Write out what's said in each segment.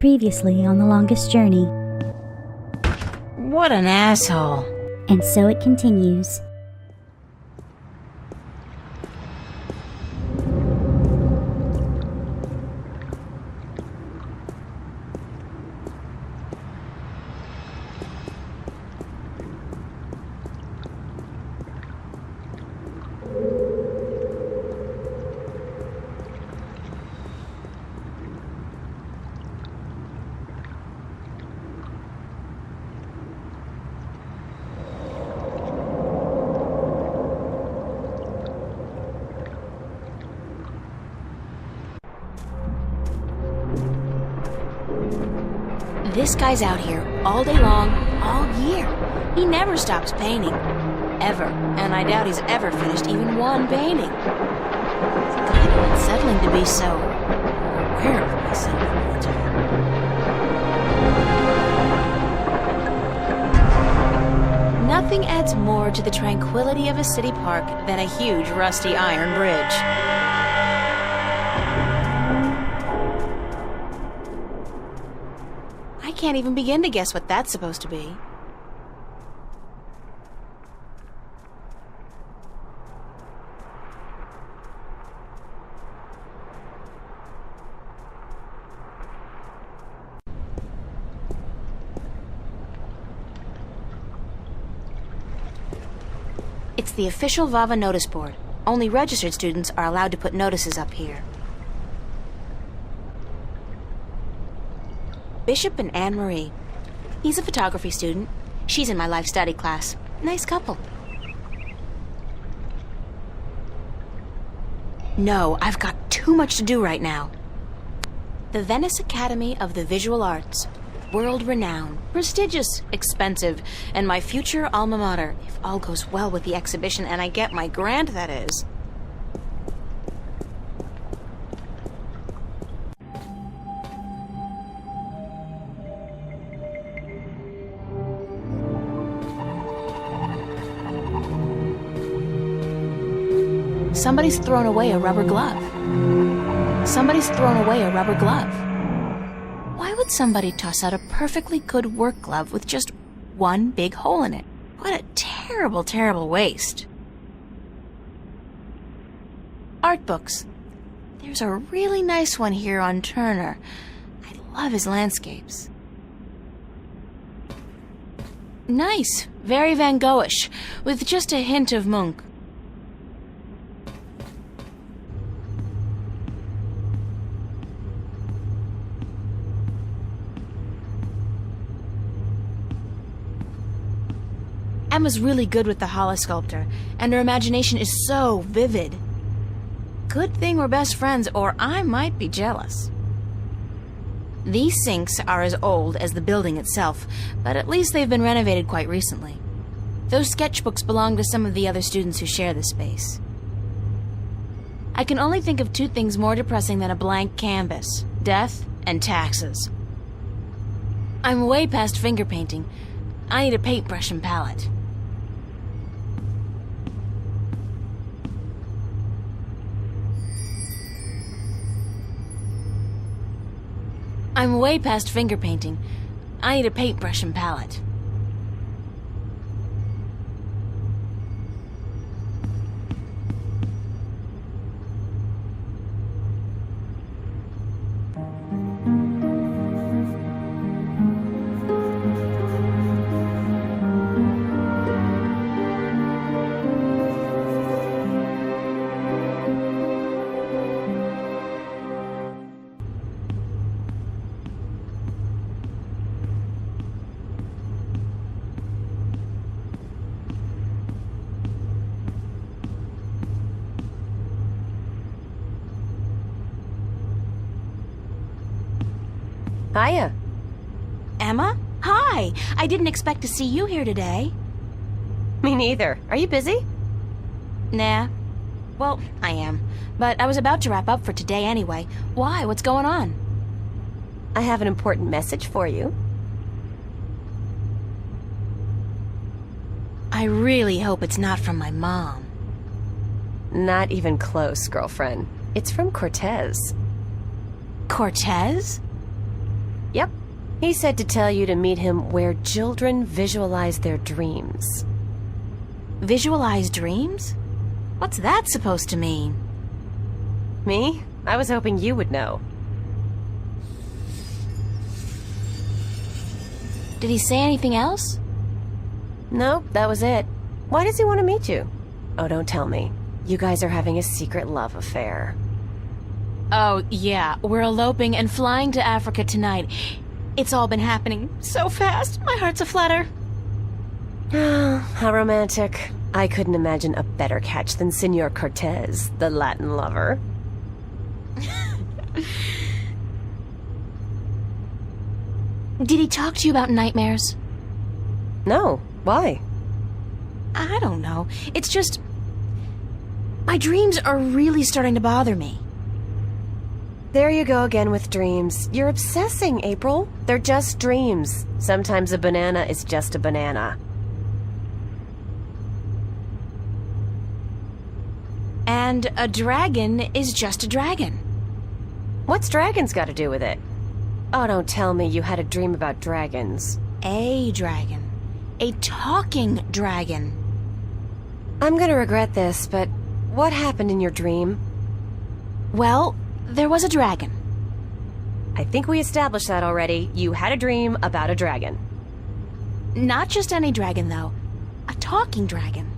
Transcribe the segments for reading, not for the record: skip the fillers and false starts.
Previously on The Longest Journey. What an asshole. And so it continues. This guy's out here all day long, all year. He never stops painting. Ever. And I doubt he's ever finished even one painting. It's kind of unsettling to be so aware of myself all the time. Nothing adds more to the tranquility of a city park than a huge rusty iron bridge. I can't even begin to guess what that's supposed to be. It's the official VAVA notice board. Only registered students are allowed to put notices up here. Bishop and Anne-Marie. He's a photography student. She's in my life study class. Nice couple. No, I've got too much to do right now. The Venice Academy of the Visual Arts. World-renowned, prestigious, expensive, and my future alma mater, if all goes well with the exhibition and I get my grant, that is. Somebody's thrown away a rubber glove. Somebody's thrown away a rubber glove. Why would somebody toss out a perfectly good work glove with just one big hole in it? What a terrible, terrible waste. Art books. There's a really nice one here on Turner. I love his landscapes. Nice, very Van Goghish, with just a hint of Munch. Emma's really good with the Hala sculptor, and her imagination is so vivid. Good thing we're best friends, or I might be jealous. These sinks are as old as the building itself, but at least they've been renovated quite recently. Those sketchbooks belong to some of the other students who share the space. I can only think of two things more depressing than a blank canvas: death and taxes. I'm way past finger painting. I need a paintbrush and palette. I'm way past finger painting. I need a paintbrush and palette. Hiya. Emma? Hi! I didn't expect to see you here today. Me neither. Are you busy? Nah. Well, I am. But I was about to wrap up for today anyway. Why? What's going on? I have an important message for you. I really hope it's not from my mom. Not even close, girlfriend. It's from Cortez. Cortez? Yep. He said to tell you to meet him where children visualize their dreams. Visualize dreams? What's that supposed to mean? Me? I was hoping you would know. Did he say anything else? Nope, that was it. Why does he want to meet you? Oh, don't tell me. You guys are having a secret love affair. Oh, yeah. We're eloping and flying to Africa tonight. It's all been happening so fast. My heart's aflutter. How romantic. I couldn't imagine a better catch than Senor Cortez, the Latin lover. Did he talk to you about nightmares? No. Why? I don't know. It's just... my dreams are really starting to bother me. There you go again with dreams. You're obsessing, April. They're just dreams. Sometimes a banana is just a banana. And a dragon is just a dragon. What's dragons got to do with it? Oh, don't tell me you had a dream about dragons. A dragon. A talking dragon. I'm gonna regret this, but what happened in your dream? Well, there was a dragon. I think we established that already. You had a dream about a dragon. Not just any dragon, though. A talking dragon.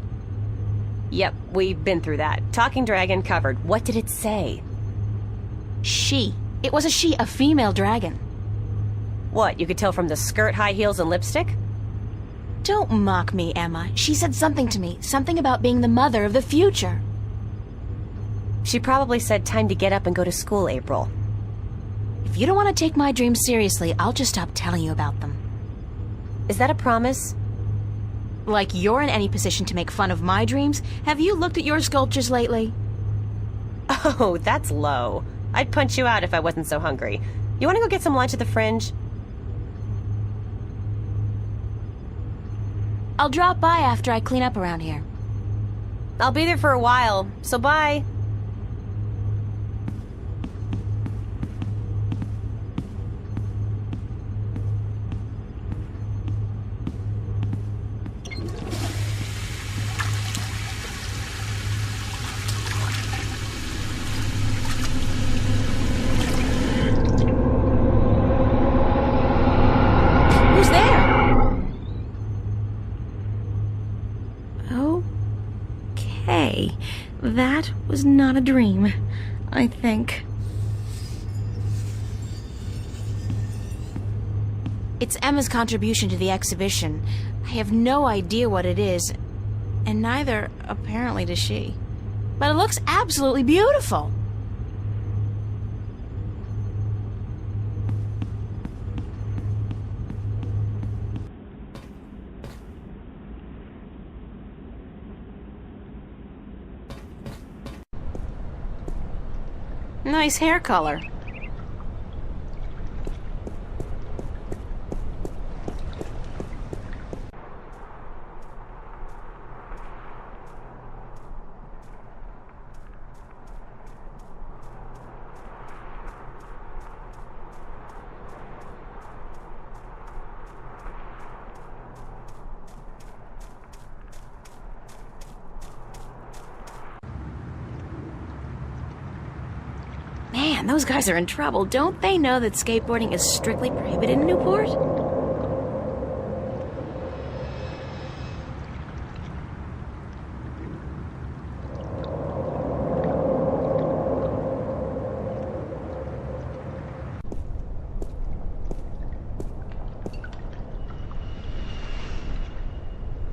Yep, we've been through that. Talking dragon covered. What did it say? She. It was a she, a female dragon. What, you could tell from the skirt, high heels, and lipstick? Don't mock me, Emma. She said something to me. Something about being the mother of the future. She probably said time to get up and go to school, April. If you don't want to take my dreams seriously, I'll just stop telling you about them. Is that a promise? Like you're in any position to make fun of my dreams? Have you looked at your sculptures lately? Oh, that's low. I'd punch you out if I wasn't so hungry. You want to go get some lunch at the Fringe? I'll drop by after I clean up around here. I'll be there for a while, so bye. Who's there? Okay, that was not a dream, I think. It's Emma's contribution to the exhibition. I have no idea what it is, and neither, apparently, does she. But it looks absolutely beautiful. Nice hair color. Man, those guys are in trouble. Don't they know that skateboarding is strictly prohibited in Newport?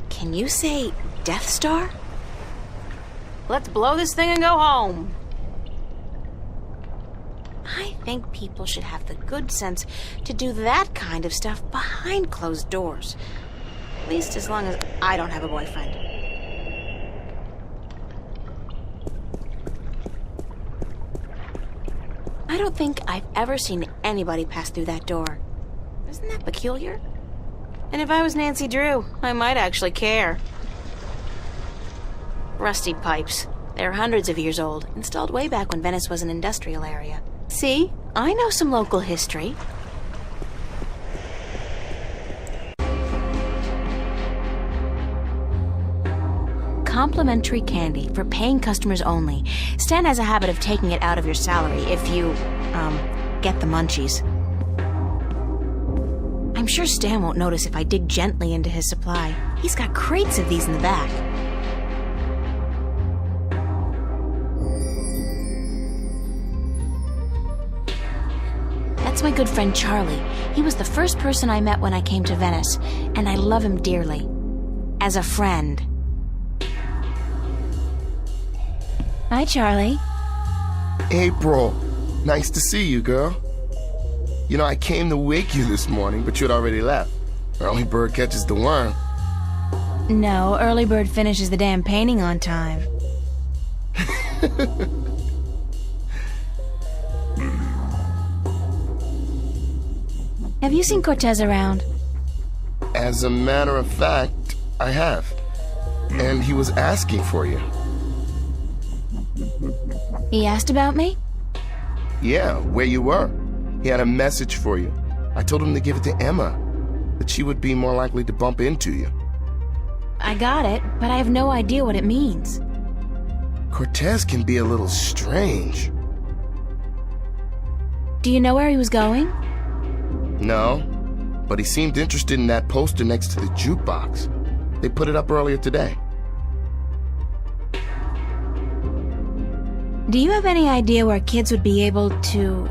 Can you say Death Star? Let's blow this thing and go home. I think people should have the good sense to do that kind of stuff behind closed doors. At least as long as I don't have a boyfriend. I don't think I've ever seen anybody pass through that door. Isn't that peculiar? And if I was Nancy Drew, I might actually care. Rusty pipes. They're hundreds of years old, installed way back when Venice was an industrial area. See? I know some local history. complimentary candy for paying customers only. Stan has a habit of taking it out of your salary if you, get the munchies. I'm sure Stan won't notice if I dig gently into his supply. He's got crates of these in the back. That's my good friend Charlie. He was the first person I met when I came to Venice, and I love him dearly. As a friend. Hi, Charlie. April, nice to see you, girl. You know, I came to wake you this morning, but you'd already left. Early bird catches the worm. No, early bird finishes the damn painting on time. Have you seen Cortez around? As a matter of fact, I have. And he was asking for you. He asked about me? Yeah, where you were. He had a message for you. I told him to give it to Emma, that she would be more likely to bump into you. I got it, but I have no idea what it means. Cortez can be a little strange. Do you know where he was going? No, but he seemed interested in that poster next to the jukebox. They put it up earlier today. Do you have any idea where kids would be able to,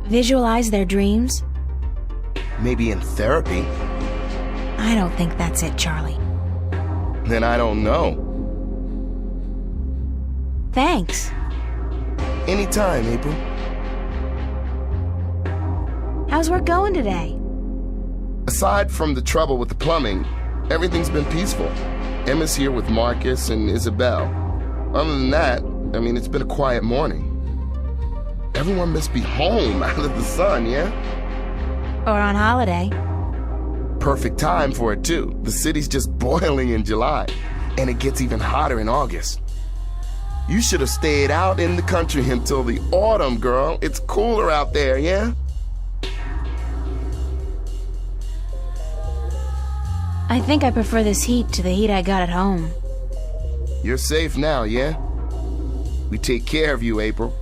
visualize their dreams? Maybe in therapy. I don't think that's it, Charlie. Then I don't know. Thanks. Anytime, April. How's work going today? Aside from the trouble with the plumbing, everything's been peaceful. Emma's here with Marcus and Isabel. Other than that, I mean, it's been a quiet morning. Everyone must be home out of the sun, yeah? Or on holiday. Perfect time for it, too. The city's just boiling in July, and it gets even hotter in August. You should have stayed out in the country until the autumn, girl. It's cooler out there, yeah? I think I prefer this heat to the heat I got at home. You're safe now, yeah? We take care of you, April.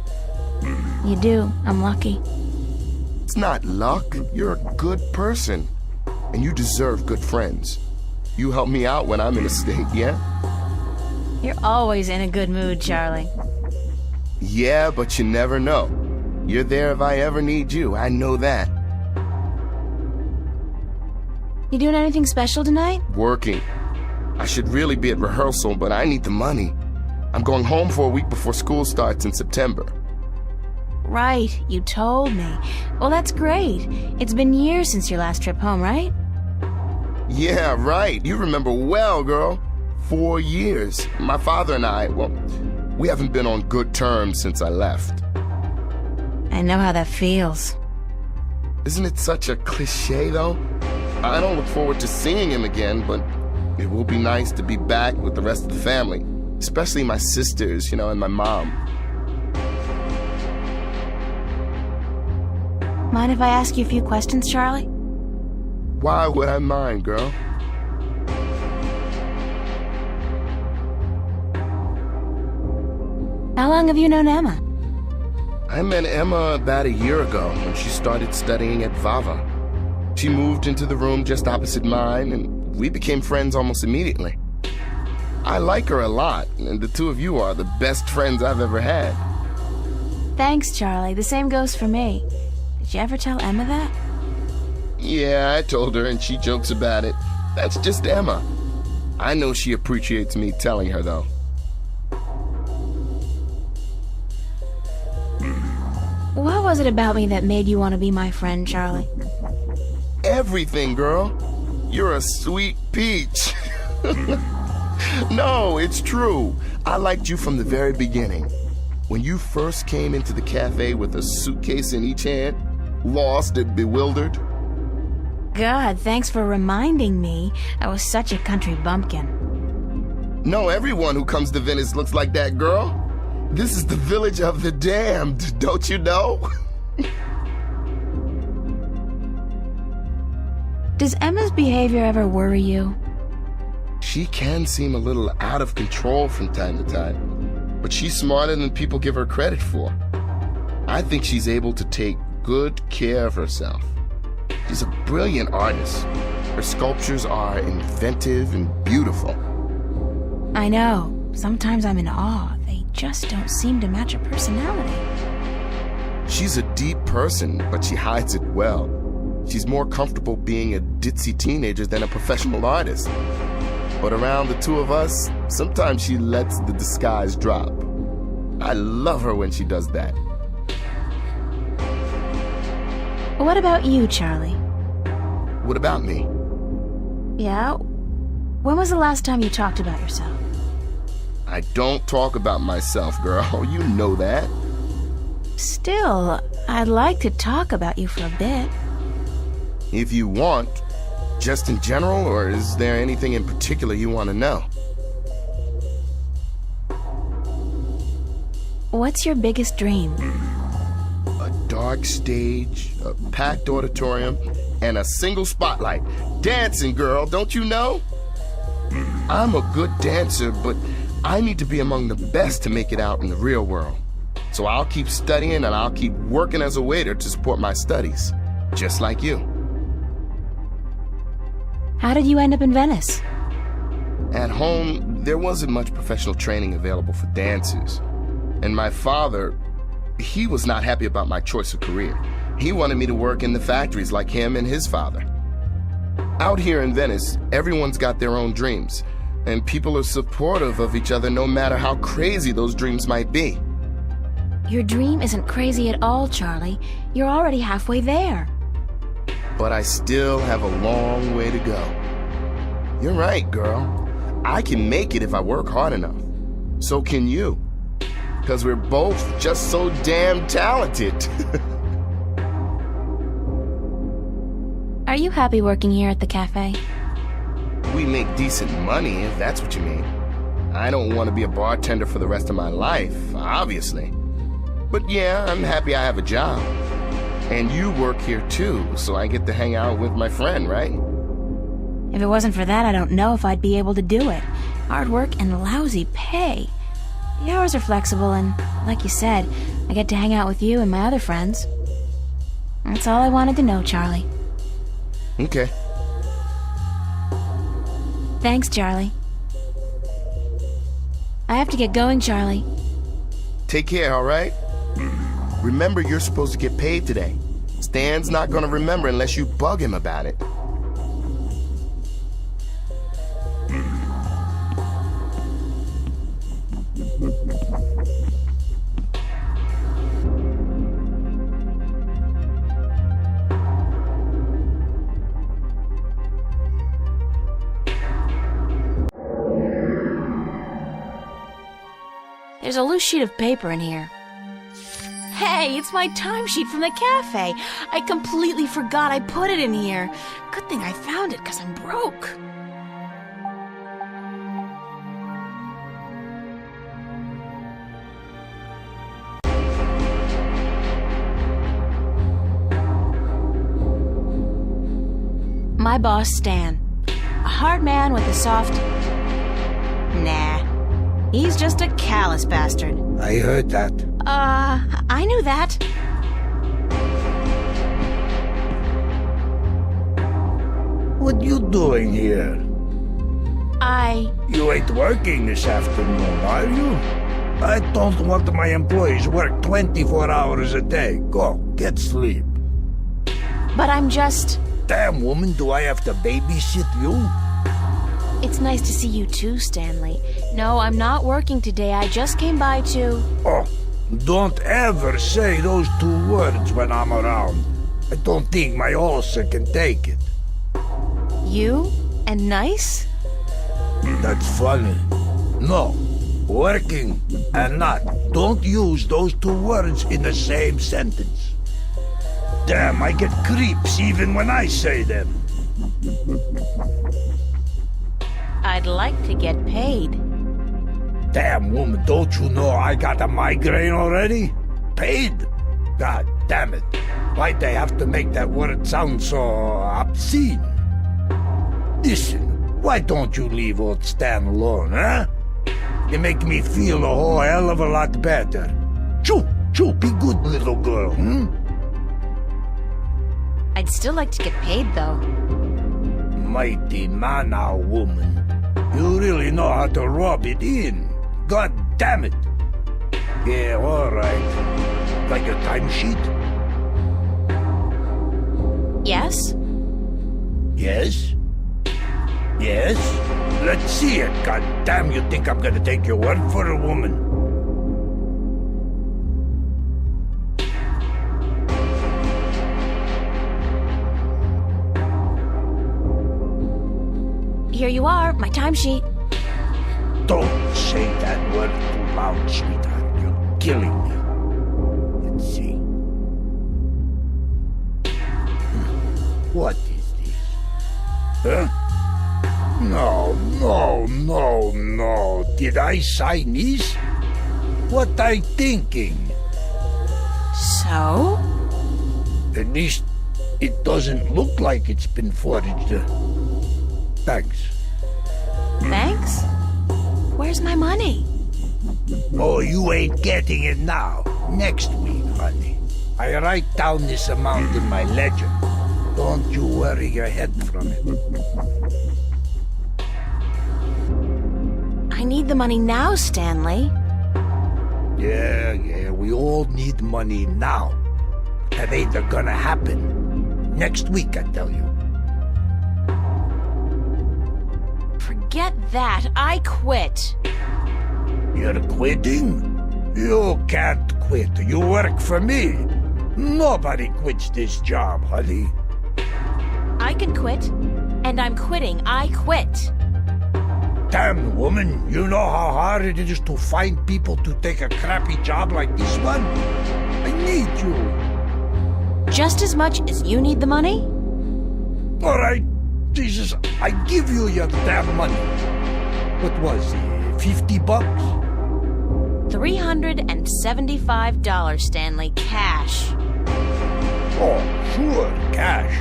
You do. I'm lucky. It's not luck. You're a good person. And you deserve good friends. You help me out when I'm in a state, yeah? You're always in a good mood, Charlie. Yeah, but you never know. You're there if I ever need you. I know that. You doing anything special tonight? Working. I should really be at rehearsal, but I need the money. I'm going home for a week before school starts in September. Right, you told me. Well, that's great. It's been years since your last trip home, right? Yeah, right. You remember well, girl. 4 years. My father and I, well, we haven't been on good terms since I left. I know how that feels. Isn't it such a cliche, though? I don't look forward to seeing him again, but it will be nice to be back with the rest of the family. Especially my sisters, you know, and my mom. Mind if I ask you a few questions, Charlie? Why would I mind, girl? How long have you known Emma? I met Emma about a year ago when she started studying at Vava. She moved into the room just opposite mine, and we became friends almost immediately. I like her a lot, and the two of you are the best friends I've ever had. Thanks, Charlie. The same goes for me. Did you ever tell Emma that? Yeah, I told her, and she jokes about it. That's just Emma. I know she appreciates me telling her, though. What was it about me that made you want to be my friend, Charlie? Everything, girl. You're a sweet peach. No, it's true. I liked you from the very beginning. When you first came into the cafe with a suitcase in each hand, lost and bewildered. God, thanks for reminding me. I was such a country bumpkin. No, everyone who comes to Venice looks like that, girl. This is the village of the damned, don't you know? Does Emma's behavior ever worry you? She can seem a little out of control from time to time, but she's smarter than people give her credit for. I think she's able to take good care of herself. She's a brilliant artist. Her sculptures are inventive and beautiful. I know. Sometimes I'm in awe. They just don't seem to match her personality. She's a deep person, but she hides it well. She's more comfortable being a ditzy teenager than a professional artist. But around the two of us, sometimes she lets the disguise drop. I love her when she does that. What about you, Charlie? What about me? Yeah? When was the last time you talked about yourself? I don't talk about myself, girl. You know that. Still, I'd like to talk about you for a bit. If you want, just in general, or is there anything in particular you want to know? What's your biggest dream? A dark stage, a packed auditorium, and a single spotlight. Dancing, girl, don't you know? I'm a good dancer, but I need to be among the best to make it out in the real world. So I'll keep studying and I'll keep working as a waiter to support my studies, just like you. How did you end up in Venice? At home, there wasn't much professional training available for dancers. And my father, he was not happy about my choice of career. He wanted me to work in the factories like him and his father. Out here in Venice, everyone's got their own dreams, and people are supportive of each other no matter how crazy those dreams might be. Your dream isn't crazy at all, Charlie. You're already halfway there. But I still have a long way to go. You're right, girl. I can make it if I work hard enough. So can you. Because we're both just so damn talented. Are you happy working here at the cafe? We make decent money, if that's what you mean. I don't want to be a bartender for the rest of my life, obviously. But yeah, I'm happy I have a job. And you work here too, so I get to hang out with my friend, right? If it wasn't for that, I don't know if I'd be able to do it. Hard work and lousy pay. The hours are flexible and, like you said, I get to hang out with you and my other friends. That's all I wanted to know, Charlie. Okay. Thanks, Charlie. I have to get going, Charlie. Take care, all right? Remember, you're supposed to get paid today. Stan's not gonna remember unless you bug him about it. There's a loose sheet of paper in here. Hey, it's my timesheet from the cafe. I completely forgot I put it in here. Good thing I found it, 'cause I'm broke. My boss, Stan. A hard man with a soft... Nah. He's just a callous bastard. I heard that. I knew that. What you doing here? You ain't working this afternoon, are you? I don't want my employees work 24 hours a day. Go, get sleep. But I'm just... Damn, woman, do I have to babysit you? It's nice to see you too, Stanley. No, I'm not working today. I just came by to... Oh, don't ever say those two words when I'm around. I don't think my ulcer can take it. You? And nice? That's funny. No, working and not. Don't use those two words in the same sentence. Damn, I get creeps even when I say them. I'd like to get paid. Damn, woman, don't you know I got a migraine already? Paid? God damn it. Why'd they have to make that word sound so obscene? Listen, Why don't you leave old Stan alone, huh? You make me feel a whole hell of a lot better. Choo, choo, be good, little girl, I'd still like to get paid, though. Mighty mana, woman. You really know how to rub it in. God damn it. Yeah, all right. Like a timesheet? Yes? Yes? Yes? Let's see it. God damn, you think I'm gonna take your word for a woman? Here you are, my timesheet. Don't say that word too loud, sweetheart. You're killing me. Let's see. What is this? Huh? No. Did I sign this? What I thinking? So? At least it doesn't look like it's been forged. Thanks. Thanks? Where's my money? Oh, you ain't getting it now. Next week, honey. I write down this amount in my ledger. Don't you worry your head from it. I need the money now, Stanley. Yeah, we all need money now. That ain't gonna happen. Next week, I tell you. Forget that. I quit. You're quitting? You can't quit. You work for me. Nobody quits this job, honey. I can quit. And I'm quitting. I quit. Damn, woman, you know how hard it is to find people to take a crappy job like this one? I need you. Just as much as you need the money? All right, Jesus, I give you your damn money. What was it, 50 bucks? $375, Stanley, cash. Oh, sure, cash.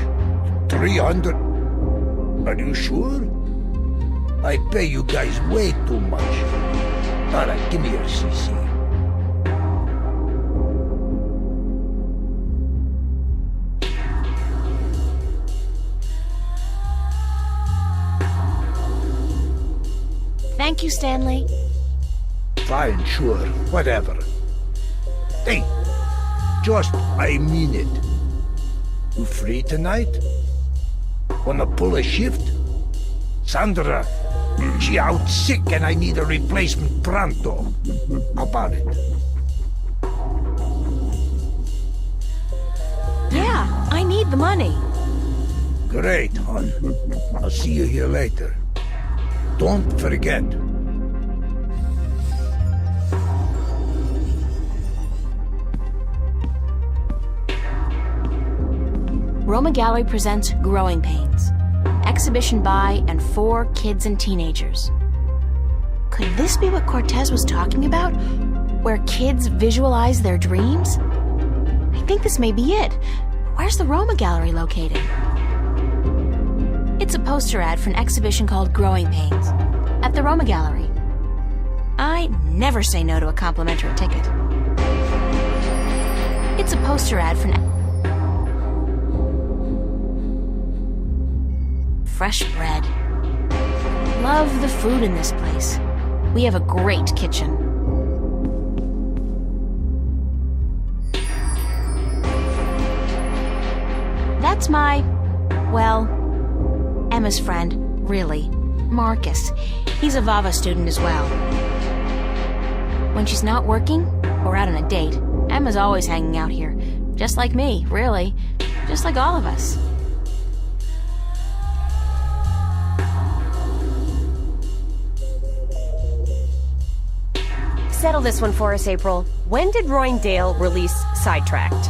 300. Are you sure? I pay you guys way too much. All right, give me your CC. Thank you, Stanley. Fine, sure, whatever. Hey, I mean it. You free tonight? Wanna pull a shift? Sandra, she out sick and I need a replacement pronto. How about it? Yeah, I need the money. Great, hon. I'll see you here later. Don't forget. Roma Gallery presents Growing Pains. Exhibition by and for kids and teenagers. Could this be what Cortez was talking about? Where kids visualize their dreams? I think this may be it. Where's the Roma Gallery located? It's a poster ad for an exhibition called Growing Pains at the Roma Gallery. I never say no to a complimentary ticket. It's a poster ad for an fresh bread. Love the food in this place. We have a great kitchen. That's my, well, Emma's friend, really, Marcus. He's a Vava student as well. When she's not working or out on a date, Emma's always hanging out here. Just like me, really. Just like all of us. Settle this one for us, April. When did Roindale release Sidetracked?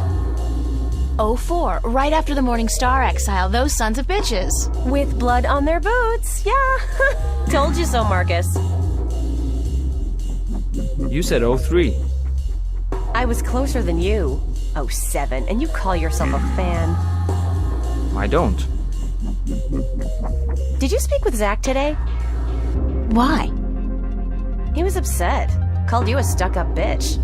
04, right after the Morning Star exile, those sons of bitches. With blood on their boots, yeah. Told you so, Marcus. You said 03. I was closer than you. 07, and you call yourself a fan. I don't. Did you speak with Zach today? Why? He was upset. Called you a stuck-up bitch.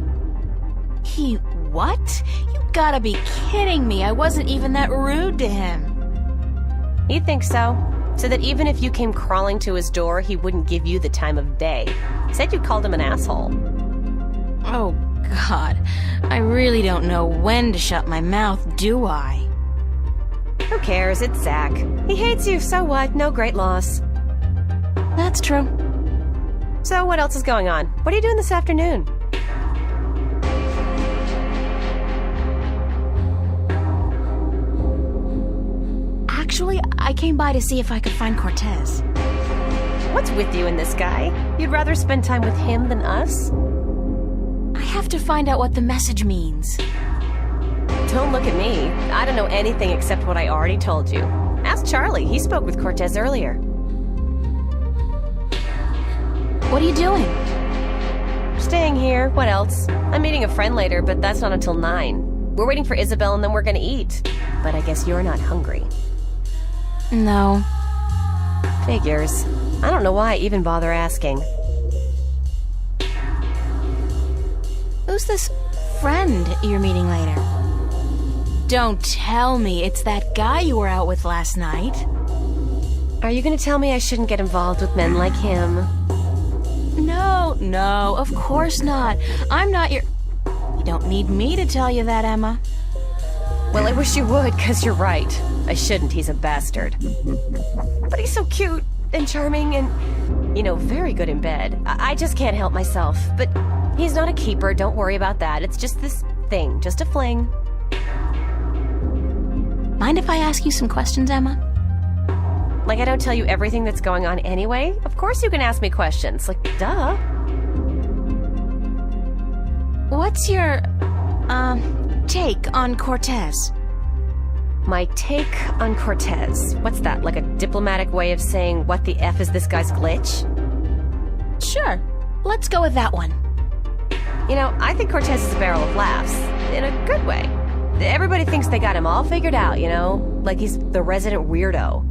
He what? You gotta be kidding me. I wasn't even that rude to him. He thinks so. So that even if you came crawling to his door, he wouldn't give you the time of day. Said you called him an asshole. Oh, God. I really don't know when to shut my mouth, do I? Who cares? It's Zach. He hates you, so what? No great loss. That's true. So what else is going on? What are you doing this afternoon? Actually, I came by to see if I could find Cortez. What's with you and this guy? You'd rather spend time with him than us? I have to find out what the message means. Don't look at me. I don't know anything except what I already told you. Ask Charlie. He spoke with Cortez earlier. What are you doing? Staying here. What else? I'm meeting a friend later, but that's not until 9. We're waiting for Isabel and then we're gonna eat. But I guess you're not hungry. No. Figures. I don't know why I even bother asking. Who's this friend you're meeting later? Don't tell me it's that guy you were out with last night. Are you gonna tell me I shouldn't get involved with men like him? No, of course not. I'm not your... You don't need me to tell you that, Emma. Well, I wish you would, 'cause you're right. I shouldn't, he's a bastard. But he's so cute and charming and, very good in bed. I just can't help myself. But he's not a keeper, don't worry about that. It's just this thing, just a fling. Mind if I ask you some questions, Emma? Like I don't tell you everything that's going on anyway? Of course you can ask me questions, like, duh. What's your, take on Cortez? My take on Cortez. What's that, like a diplomatic way of saying what the F is this guy's glitch? Sure, let's go with that one. I think Cortez is a barrel of laughs. In a good way. Everybody thinks they got him all figured out, like he's the resident weirdo.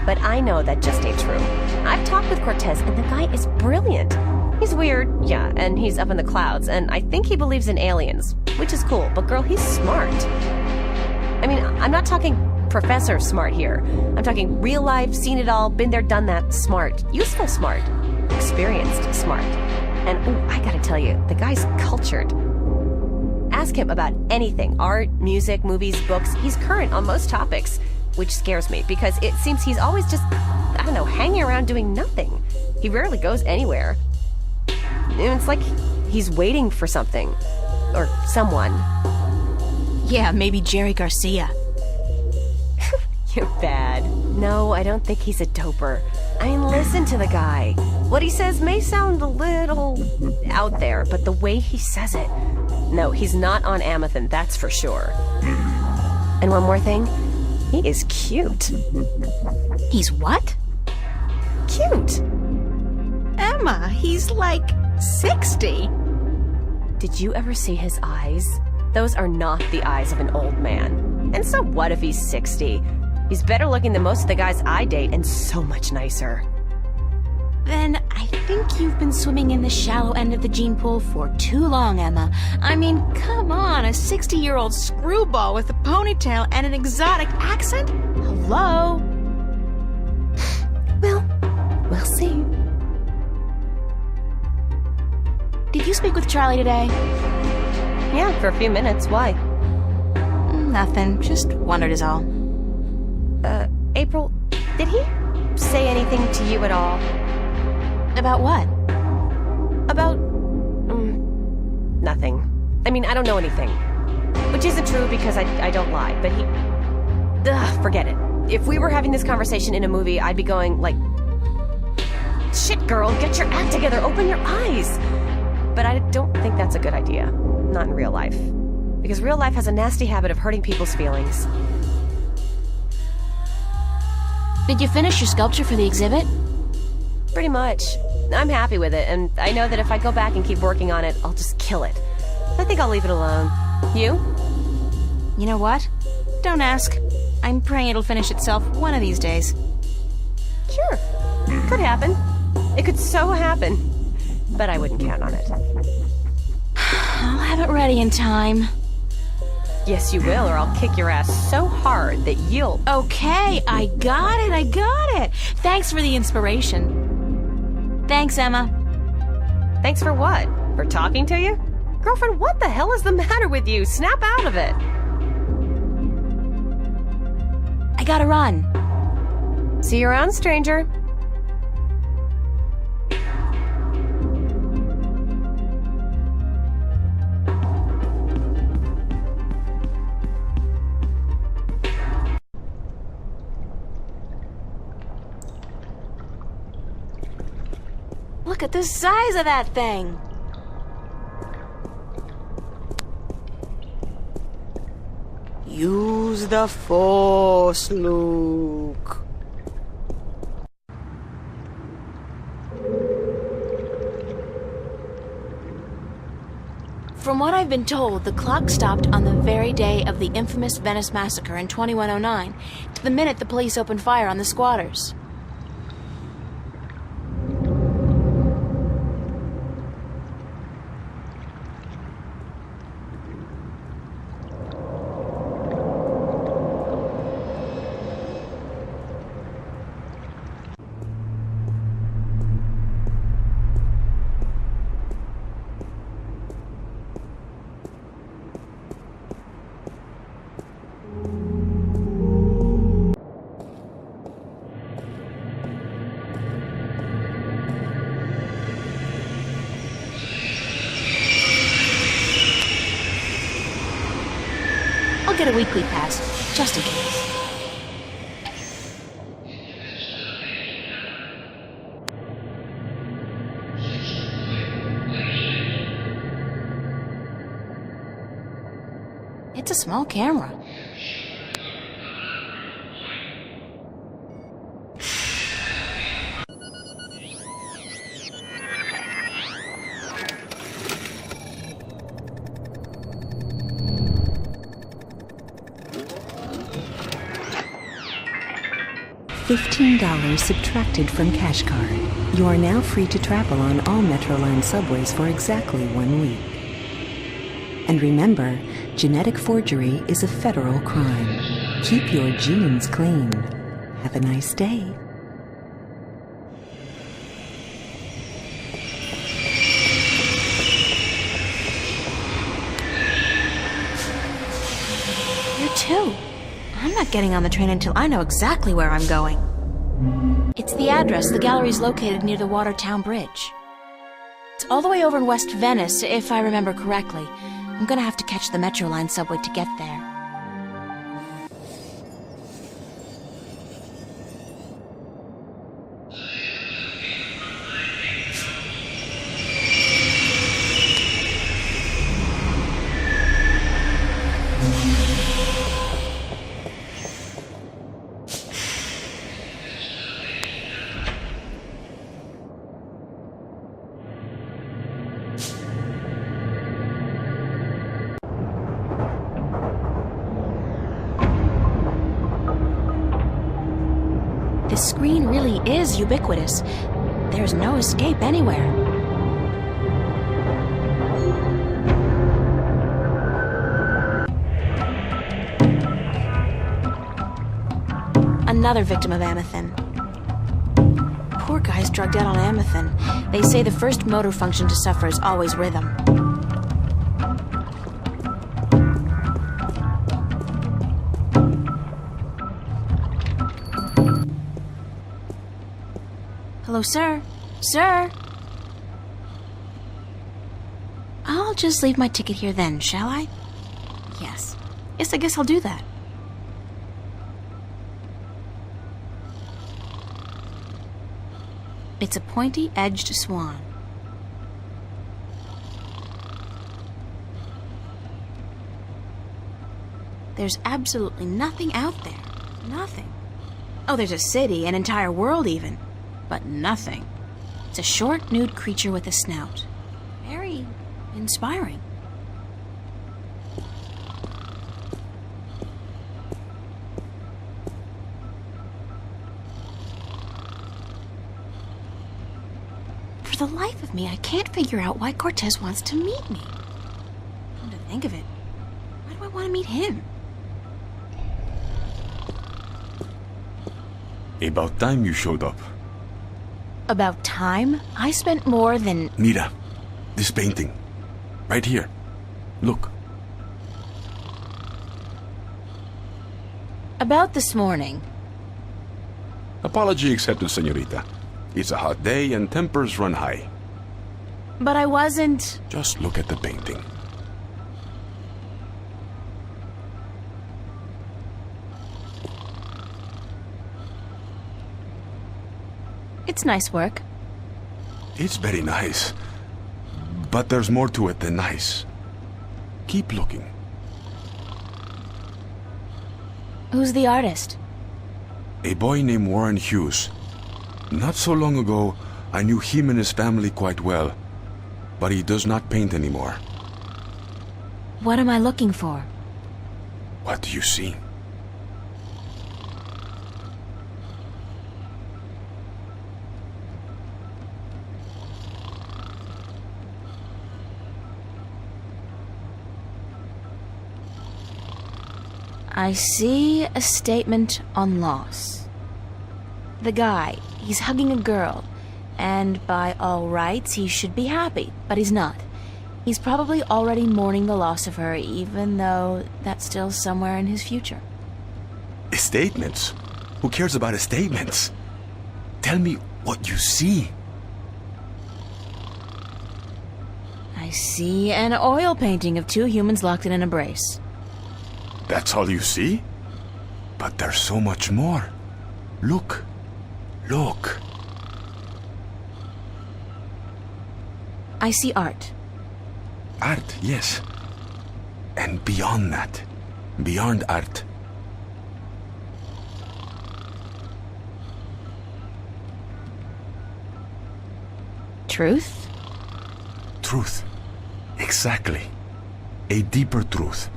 But I know that just ain't true. I've talked with Cortez, and the guy is brilliant. He's weird, yeah, and he's up in the clouds, and I think he believes in aliens, which is cool, but girl, he's smart. I mean, I'm not talking professor smart here. I'm talking real life, seen it all, been there, done that, smart. Useful smart. Experienced smart. And, I gotta tell you, the guy's cultured. Ask him about anything, art, music, movies, books. He's current on most topics, which scares me because it seems he's always just, hanging around doing nothing. He rarely goes anywhere. It's like he's waiting for something. Or someone. Yeah, maybe Jerry Garcia. You're bad. No, I don't think he's a doper. I mean, listen to the guy. What he says may sound a little out there, but the way he says it... No, he's not on Amethyst, that's for sure. And one more thing, he is cute. He's what? Cute. Emma, he's like 60. Did you ever see his eyes? Those are not the eyes of an old man. And so what if he's 60? He's better looking than most of the guys I date and so much nicer. Then I think you've been swimming in the shallow end of the gene pool for too long, Emma. I mean, come on, a 60-year-old screwball with a ponytail and an exotic accent? Hello? Well, we'll see. Did you speak with Charlie today? Yeah, for a few minutes. Why? Nothing. Just wondered is all. April, did he say anything to you at all? About what? About... nothing. I mean, I don't know anything. Which isn't true because I don't lie, but he... Ugh, forget it. If we were having this conversation in a movie, I'd be going, like... Shit, girl, get your act together, open your eyes! But I don't think that's a good idea. Not in real life. Because real life has a nasty habit of hurting people's feelings. Did you finish your sculpture for the exhibit? Pretty much. I'm happy with it, and I know that if I go back and keep working on it, I'll just kill it. I think I'll leave it alone. You? You know what? Don't ask. I'm praying it'll finish itself one of these days. Sure. Could happen. It could so happen. But I wouldn't count on it. I'll have it ready in time. Yes, you will, or I'll kick your ass so hard that you'll... Okay, I got it. Thanks for the inspiration. Thanks, Emma. Thanks for what? For talking to you? Girlfriend, what the hell is the matter with you? Snap out of it. I gotta run. See you around, stranger. Look at the size of that thing. Use the Force, Luke. From what I've been told, the clock stopped on the very day of the infamous Venice massacre in 2109, to the minute the police opened fire on the squatters. I'll get a weekly pass, just in case. It's a small camera. $15 subtracted from cash card. You are now free to travel on all Metroline subways for exactly 1 week. And remember, genetic forgery is a federal crime. Keep your genes clean. Have a nice day. You too. I'm not getting on the train until I know exactly where I'm going. It's the address. The gallery's located near the Watertown Bridge. It's all the way over in West Venice, if I remember correctly. I'm gonna have to catch the Metroline subway to get there. This screen really is ubiquitous. There's no escape anywhere. Another victim of Amethyn. Poor guy's drugged out on Amethyn. They say the first motor function to suffer is always rhythm. Hello, sir? Sir? I'll just leave my ticket here then, shall I? Yes. Yes, I guess I'll do that. It's a pointy-edged swan. There's absolutely nothing out there. Nothing. Oh, there's a city, an entire world even. But nothing. It's a short, nude creature with a snout. Very inspiring. the life of me, I can't figure out why Cortez wants to meet me. Come to think of it, why do I want to meet him? About time you showed up. About time? I spent more than... Mira, this painting. Right here. Look. About this morning. Apology accepted, señorita. It's a hot day and tempers run high. But I wasn't... Just look at the painting. It's nice work. It's very nice. But there's more to it than nice. Keep looking. Who's the artist? A boy named Warren Hughes. Not so long ago, I knew him and his family quite well. But he does not paint anymore. What am I looking for? What do you see? I see a statement on loss. The guy, he's hugging a girl, and by all rights he should be happy, but he's not. He's probably already mourning the loss of her, even though that's still somewhere in his future. Statements? Who cares about statements? Tell me what you see. I see an oil painting of two humans locked in an embrace. That's all you see? But there's so much more. Look. Look. I see art. Art, yes. And beyond that. Beyond art. Truth? Truth. Exactly. A deeper truth.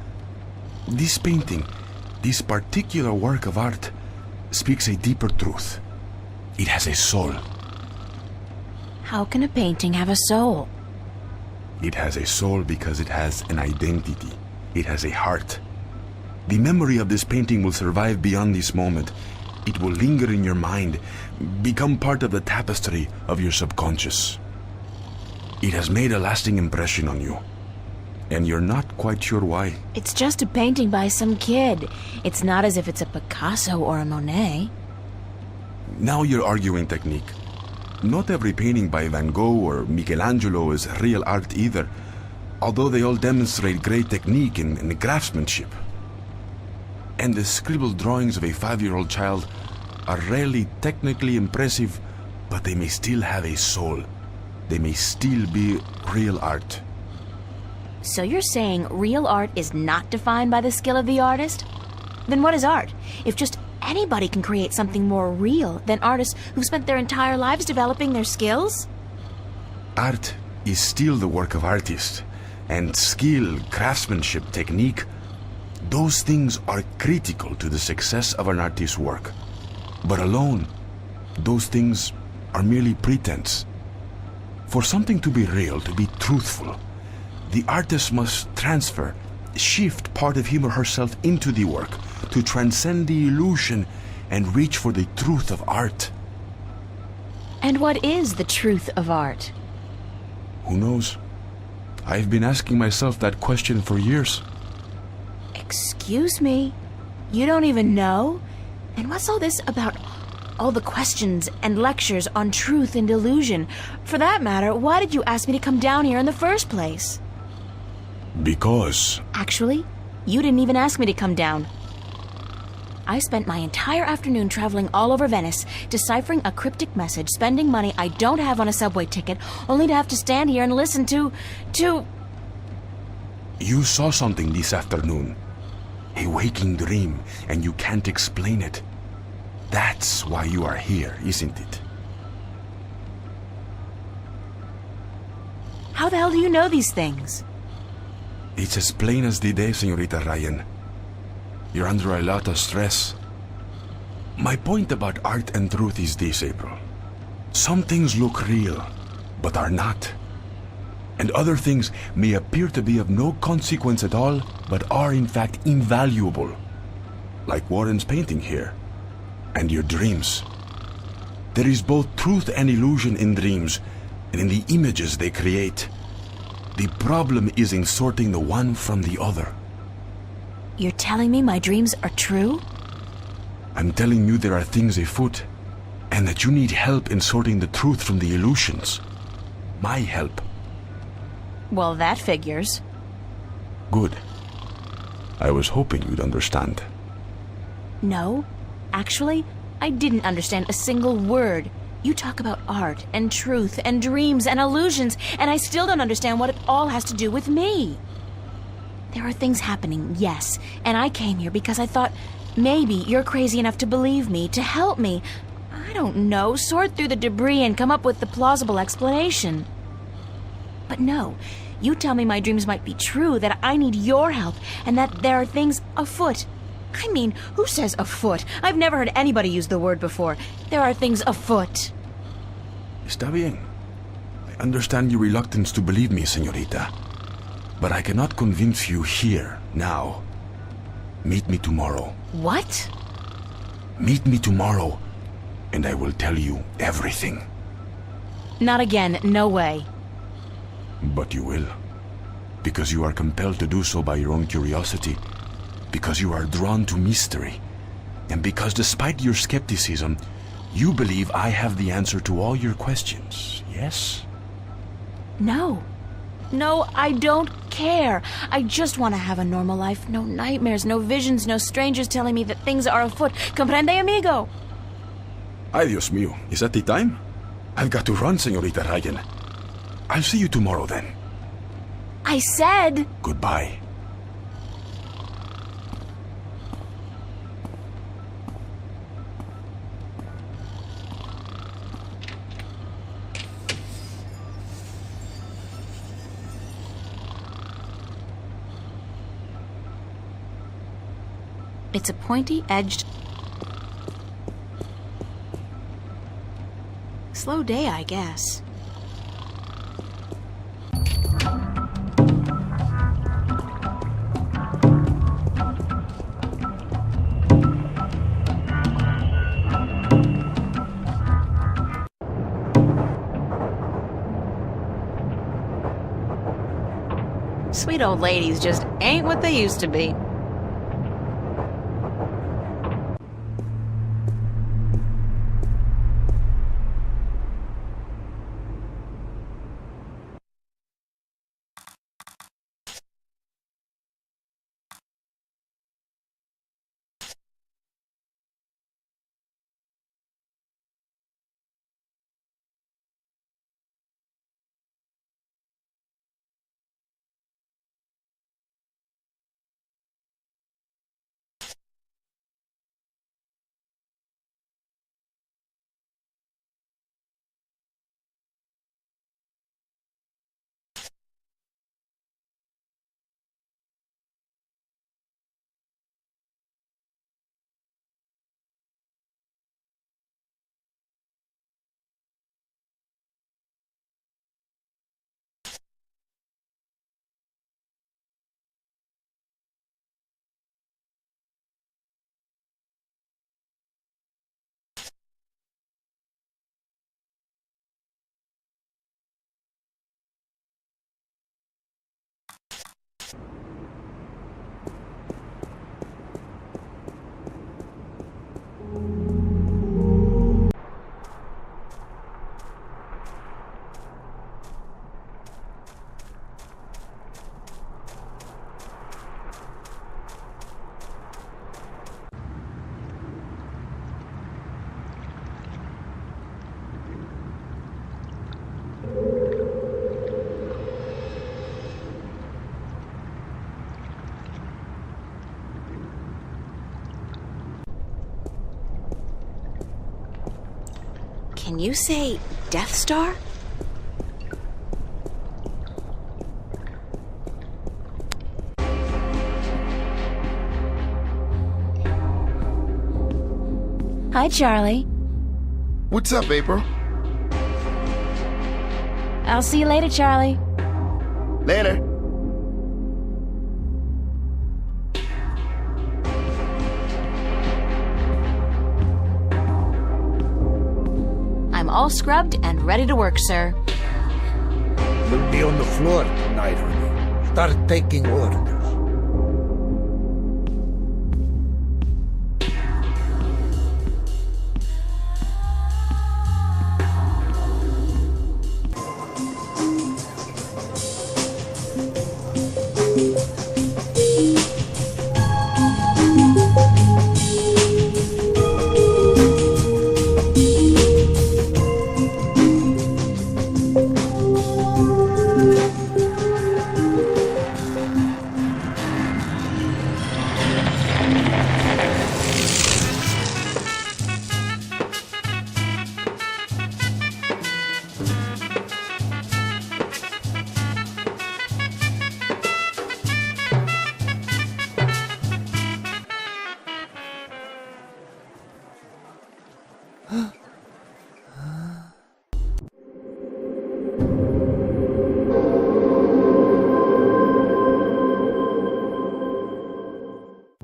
This painting, this particular work of art, speaks a deeper truth. It has a soul. How can a painting have a soul? It has a soul because it has an identity. It has a heart. The memory of this painting will survive beyond this moment. It will linger in your mind, become part of the tapestry of your subconscious. It has made a lasting impression on you. And you're not quite sure why. It's just a painting by some kid. It's not as if it's a Picasso or a Monet. Now you're arguing technique. Not every painting by Van Gogh or Michelangelo is real art either, although they all demonstrate great technique and craftsmanship. And the scribbled drawings of a 5-year-old child are rarely technically impressive, but they may still have a soul. They may still be real art. So you're saying real art is not defined by the skill of the artist? Then what is art? If just anybody can create something more real than artists who spent their entire lives developing their skills? Art is still the work of artists, and skill, craftsmanship, technique, those things are critical to the success of an artist's work. But alone, those things are merely pretense. For something to be real, to be truthful, the artist must shift part of him or herself into the work to transcend the illusion and reach for the truth of art. And what is the truth of art? Who knows? I've been asking myself that question for years. Excuse me? You don't even know? And what's all this about all the questions and lectures on truth and illusion? For that matter, why did you ask me to come down here in the first place? Because... Actually, you didn't even ask me to come down. I spent my entire afternoon traveling all over Venice, deciphering a cryptic message, spending money I don't have on a subway ticket, only to have to stand here and listen to... You saw something this afternoon. A waking dream, and you can't explain it. That's why you are here, isn't it? How the hell do you know these things? It's as plain as the day, Señorita Ryan. You're under a lot of stress. My point about art and truth is this, April. Some things look real, but are not. And other things may appear to be of no consequence at all, but are in fact invaluable. Like Warren's painting here, and your dreams. There is both truth and illusion in dreams, and in the images they create. The problem is in sorting the one from the other. You're telling me my dreams are true? I'm telling you there are things afoot, and that you need help in sorting the truth from the illusions. My help. Well, that figures. Good. I was hoping you'd understand. No, actually, I didn't understand a single word. You talk about art and truth and dreams and illusions, and I still don't understand what it all has to do with me. There are things happening, yes, and I came here because I thought maybe you're crazy enough to believe me, to help me. I don't know, sort through the debris and come up with the plausible explanation. But no, you tell me my dreams might be true, that I need your help, and that there are things afoot. I mean, who says afoot? I've never heard anybody use the word before. There are things afoot. Está bien. I understand your reluctance to believe me, señorita. But I cannot convince you here, now. Meet me tomorrow. What? Meet me tomorrow, and I will tell you everything. Not again, no way. But you will. Because you are compelled to do so by your own curiosity. Because you are drawn to mystery. And because despite your skepticism, you believe I have the answer to all your questions, yes? No. No, I don't care. I just want to have a normal life. No nightmares, no visions, no strangers telling me that things are afoot. Comprende, amigo? Ay, Dios mío. Is that the time? I've got to run, señorita Ryan. I'll see you tomorrow, then. I said... Goodbye. It's a pointy-edged... slow day, I guess. Sweet old ladies just ain't what they used to be. Can you say Death Star? Hi, Charlie. What's up, April? I'll see you later, Charlie. Later. I'm all scrubbed and ready to work, sir. We'll be on the floor tonight, honey. Start taking orders.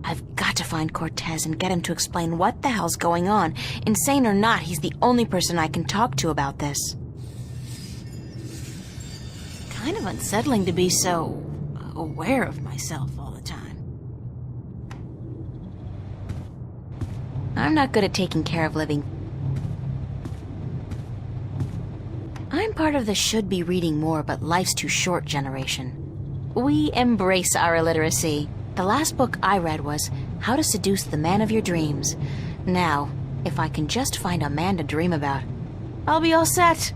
I've got to find Cortez and get him to explain what the hell's going on. Insane or not, he's the only person I can talk to about this. Kind of unsettling to be so aware of myself all the time. I'm not good at taking care of living. I'm part of the should be reading more but life's too short generation. We embrace our illiteracy. The last book I read was How to Seduce the Man of Your Dreams. Now, if I can just find a man to dream about, I'll be all set.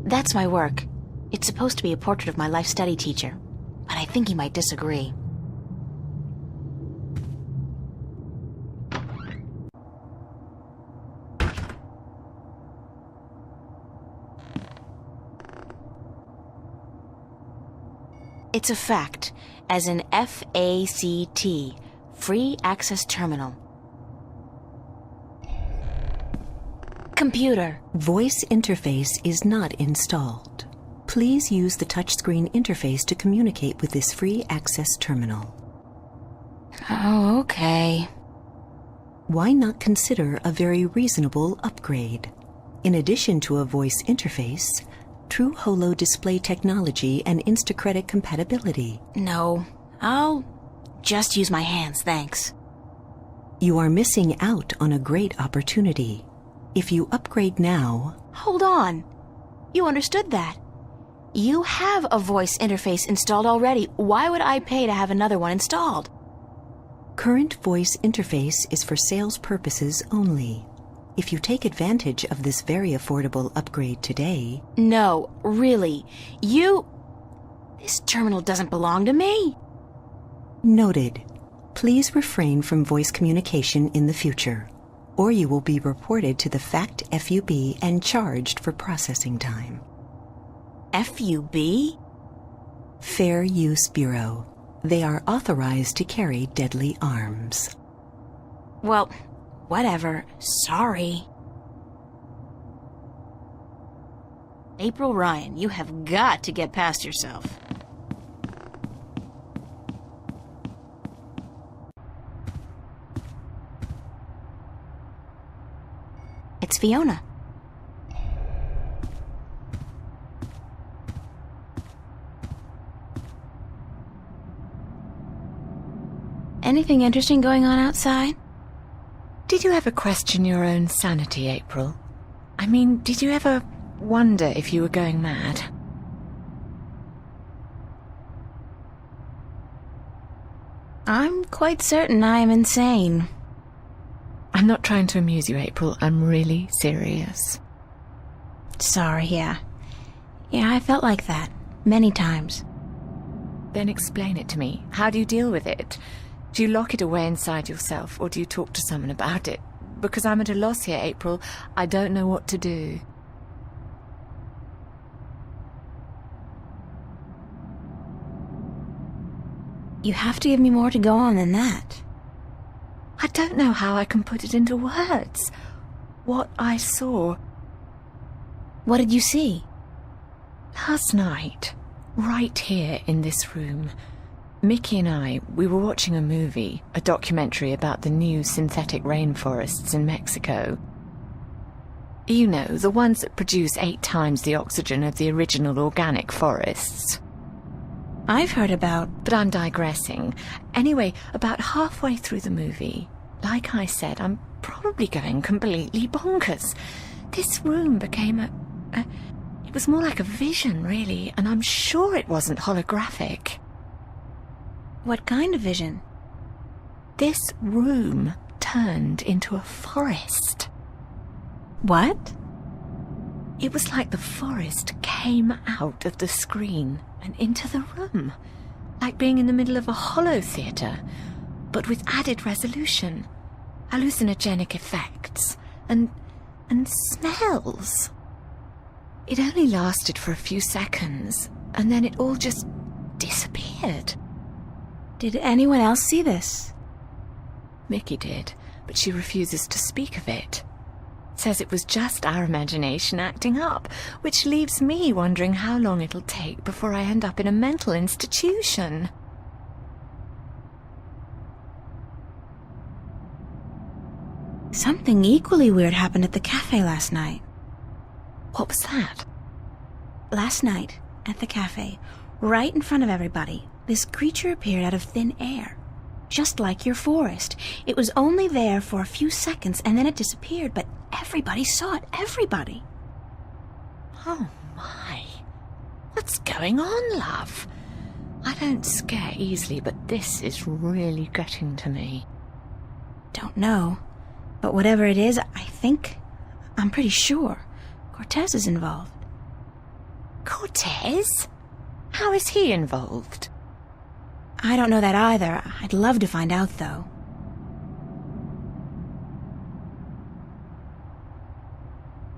That's my work. It's supposed to be a portrait of my life study teacher, but I think he might disagree. It's a fact, as in F-A-C-T, Free Access Terminal. Computer. Voice interface is not installed. Please use the touchscreen interface to communicate with this free access terminal. Oh, okay. Why not consider a very reasonable upgrade? In addition to a voice interface, True Holo display technology and Instacredit compatibility. No, I'll just use my hands, thanks. You are missing out on a great opportunity. If you upgrade now... Hold on. You understood that. You have a voice interface installed already. Why would I pay to have another one installed? Current voice interface is for sales purposes only. If you take advantage of this very affordable upgrade today... No, really. This terminal doesn't belong to me. Noted. Please refrain from voice communication in the future, or you will be reported to the FACT FUB and charged for processing time. FUB? Fair Use Bureau. They are authorized to carry deadly arms. Well, whatever. Sorry. April Ryan, you have got to get past yourself. It's Fiona. Anything interesting going on outside? Did you ever question your own sanity, April? I mean, did you ever wonder if you were going mad? I'm quite certain I am insane. I'm not trying to amuse you, April. I'm really serious. Sorry, yeah. Yeah, I felt like that. Many times. Then explain it to me. How do you deal with it? Do you lock it away inside yourself, or do you talk to someone about it? Because I'm at a loss here, April. I don't know what to do. You have to give me more to go on than that. I don't know how I can put it into words. What I saw. What did you see? Last night, right here in this room, Mickey and I, we were watching a movie, a documentary about the new synthetic rainforests in Mexico. You know, the ones that produce 8 times the oxygen of the original organic forests. I've heard about... But I'm digressing. Anyway, about halfway through the movie, like I said, I'm probably going completely bonkers. This room became it was more like a vision, really, and I'm sure it wasn't holographic. What kind of vision? This room turned into a forest. What? It was like the forest came out of the screen and into the room, like being in the middle of a holo theatre, but with added resolution, hallucinogenic effects, and smells. It only lasted for a few seconds, and then it all just disappeared. Did anyone else see this? Mickey did, but she refuses to speak of it. Says it was just our imagination acting up, which leaves me wondering how long it'll take before I end up in a mental institution. Something equally weird happened at the cafe last night. What was that? Last night, at the cafe, right in front of everybody, this creature appeared out of thin air. Just like your forest. It was only there for a few seconds and then it disappeared, but everybody saw it. Everybody. Oh my. What's going on, love? I don't scare easily, but this is really getting to me. Don't know. But whatever it is, I'm pretty sure Cortez is involved. Cortez? How is he involved? I don't know that either. I'd love to find out, though.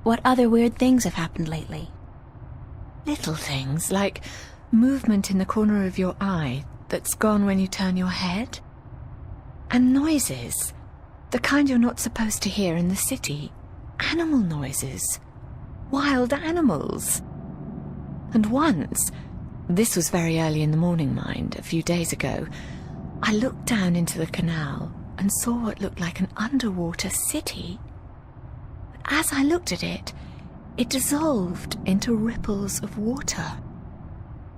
What other weird things have happened lately? Little things, like movement in the corner of your eye that's gone when you turn your head. And noises. The kind you're not supposed to hear in the city. Animal noises. Wild animals. And once, this was very early in the morning, mind, a few days ago, I looked down into the canal and saw what looked like an underwater city. But as I looked at it, it dissolved into ripples of water.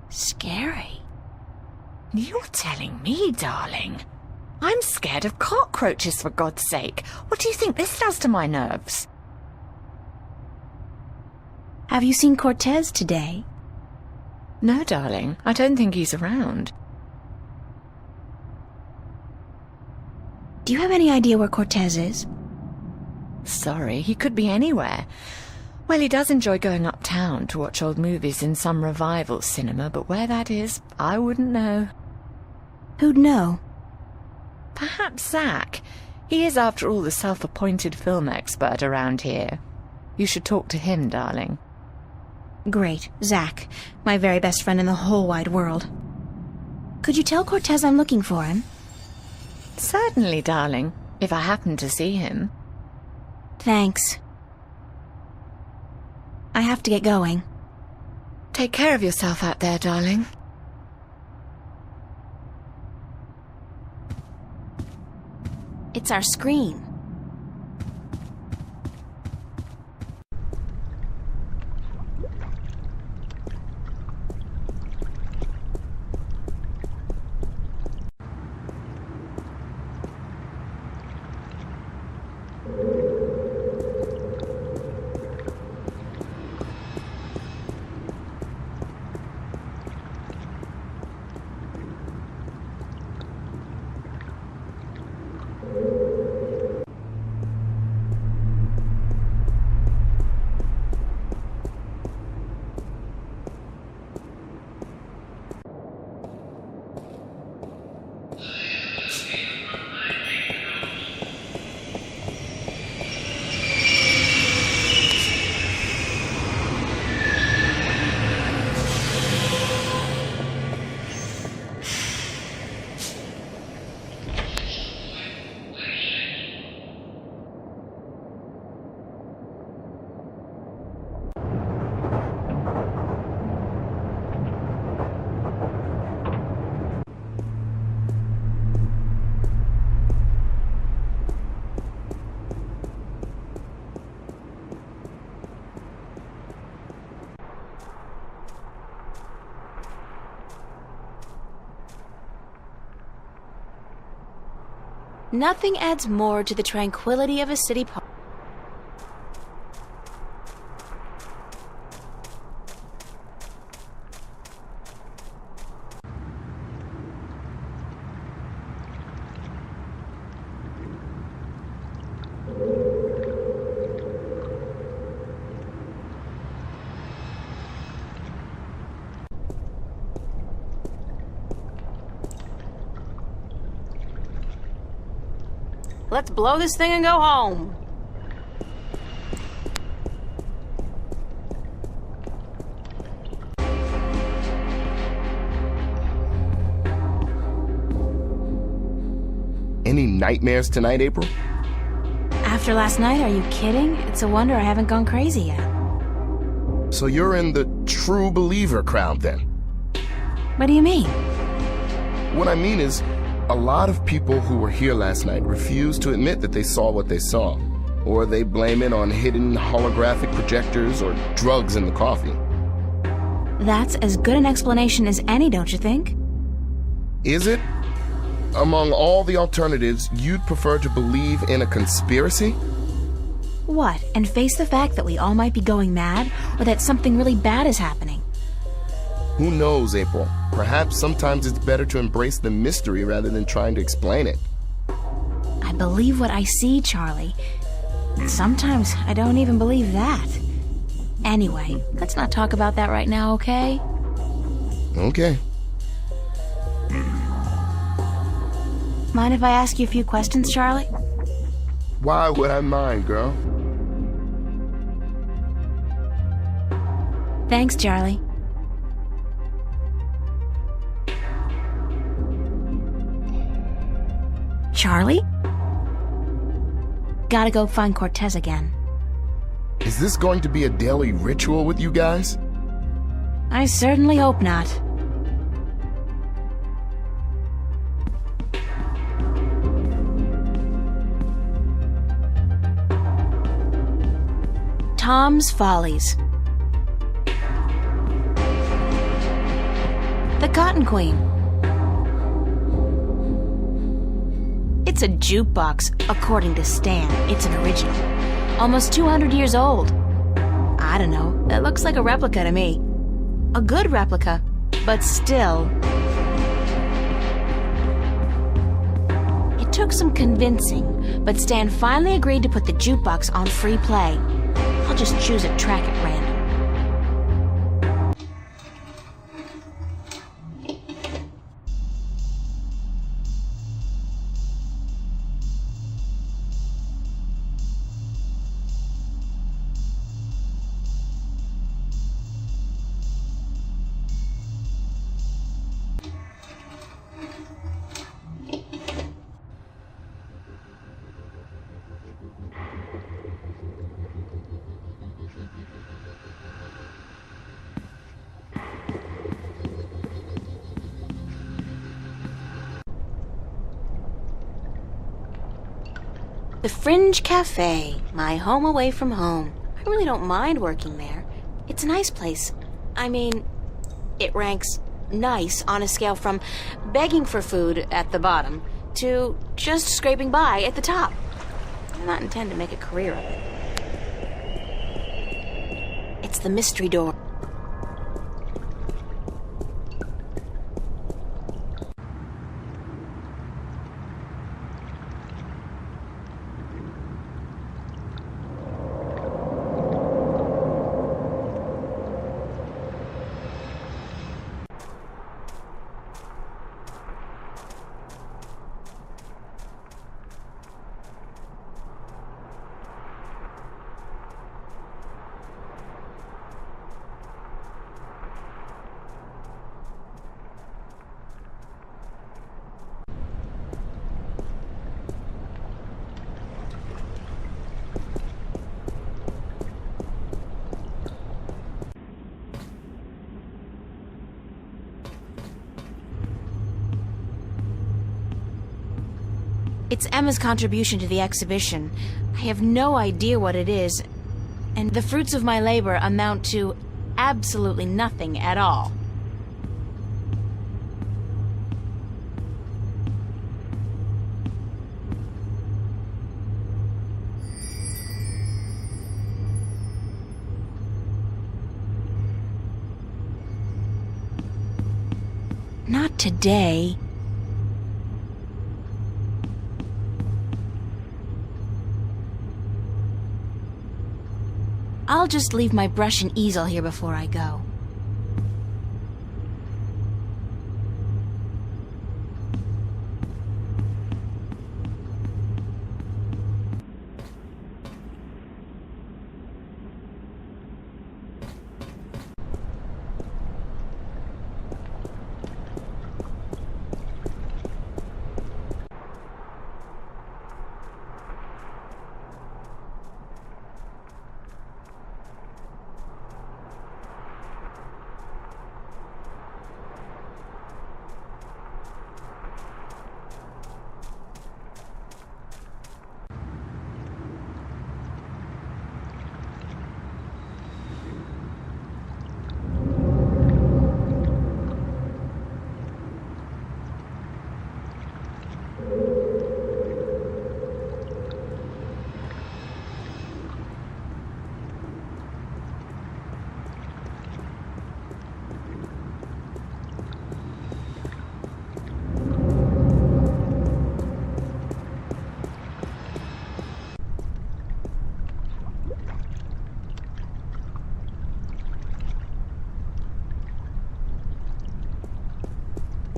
Scary. You're telling me, darling. I'm scared of cockroaches, for God's sake. What do you think this does to my nerves? Have you seen Cortez today? No, darling. I don't think he's around. Do you have any idea where Cortez is? Sorry, he could be anywhere. Well, he does enjoy going uptown to watch old movies in some revival cinema, but where that is, I wouldn't know. Who'd know? Perhaps Zach. He is, after all, the self-appointed film expert around here. You should talk to him, darling. Great, Zach, my very best friend in the whole wide world. Could you tell Cortez I'm looking for him? Certainly, darling, if I happen to see him. Thanks. I have to get going. Take care of yourself out there, darling. It's our screen. Nothing adds more to the tranquility of a city park. Let's blow this thing and go home. Any nightmares tonight, April? After last night, are you kidding? It's a wonder I haven't gone crazy yet. So you're in the true believer crowd then? What do you mean? What I mean is, a lot of people who were here last night refuse to admit that they saw what they saw, or they blame it on hidden holographic projectors or drugs in the coffee. That's as good an explanation as any, don't you think? Is it? Among all the alternatives, you'd prefer to believe in a conspiracy? What, and face the fact that we all might be going mad, or that something really bad is happening? Who knows, April? Perhaps sometimes it's better to embrace the mystery rather than trying to explain it. I believe what I see, Charlie. Sometimes I don't even believe that. Anyway, let's not talk about that right now, okay? Okay. Mind if I ask you a few questions, Charlie? Why would I mind, girl? Thanks, Charlie. Charlie? Gotta go find Cortez again. Is this going to be a daily ritual with you guys? I certainly hope not. Tom's Follies. The Cotton Queen. It's a jukebox, according to Stan. It's an original. Almost 200 years old. I don't know, that looks like a replica to me. A good replica, but still. It took some convincing, but Stan finally agreed to put the jukebox on free play. I'll just choose a track at random. The Fringe Cafe, my home away from home. I really don't mind working there. It's a nice place. I mean, it ranks nice on a scale from begging for food at the bottom to just scraping by at the top. I do not intend to make a career of it. It's the mystery door. It's Emma's contribution to the exhibition. I have no idea what it is, and the fruits of my labor amount to absolutely nothing at all. Not today. I'll just leave my brush and easel here before I go.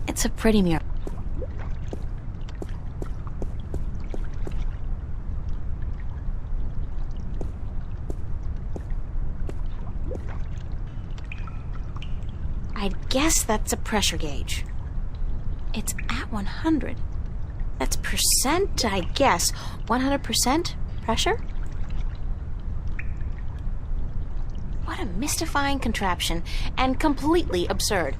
It's a pretty mirror. I'd guess that's a pressure gauge. It's at 100. That's percent, I guess. 100% pressure? What a mystifying contraption, and completely absurd.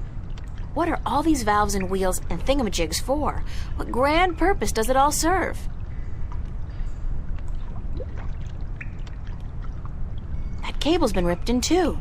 What are all these valves and wheels and thingamajigs for? What grand purpose does it all serve? That cable's been ripped in two.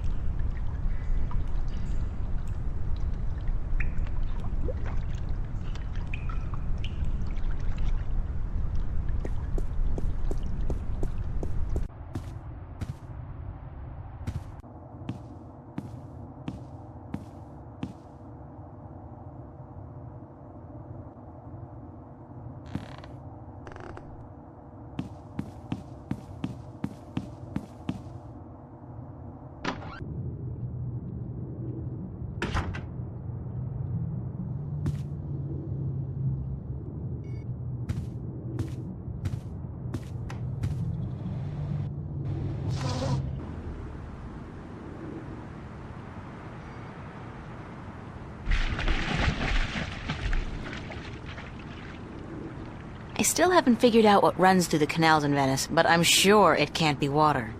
I still haven't figured out what runs through the canals in Venice, but I'm sure it can't be water.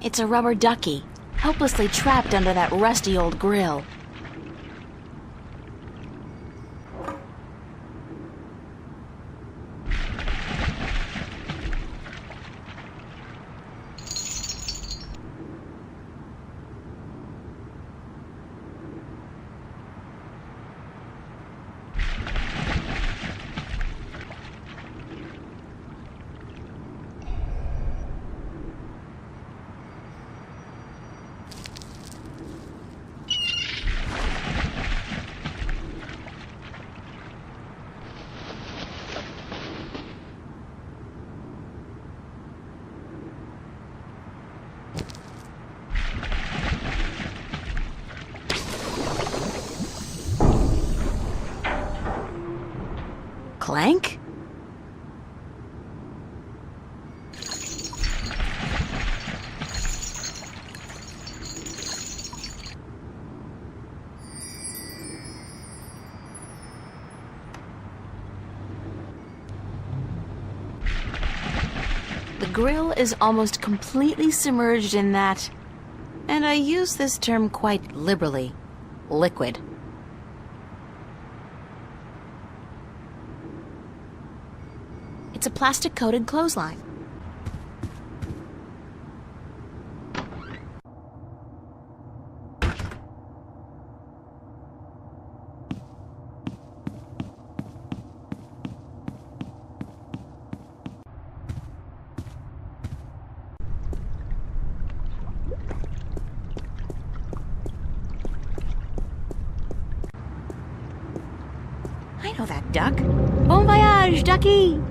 It's a rubber ducky, helplessly trapped under that rusty old grill. Clank? The grill is almost completely submerged in that, and I use this term quite liberally, liquid. It's a plastic-coated clothesline. I know that duck. Bon voyage, ducky!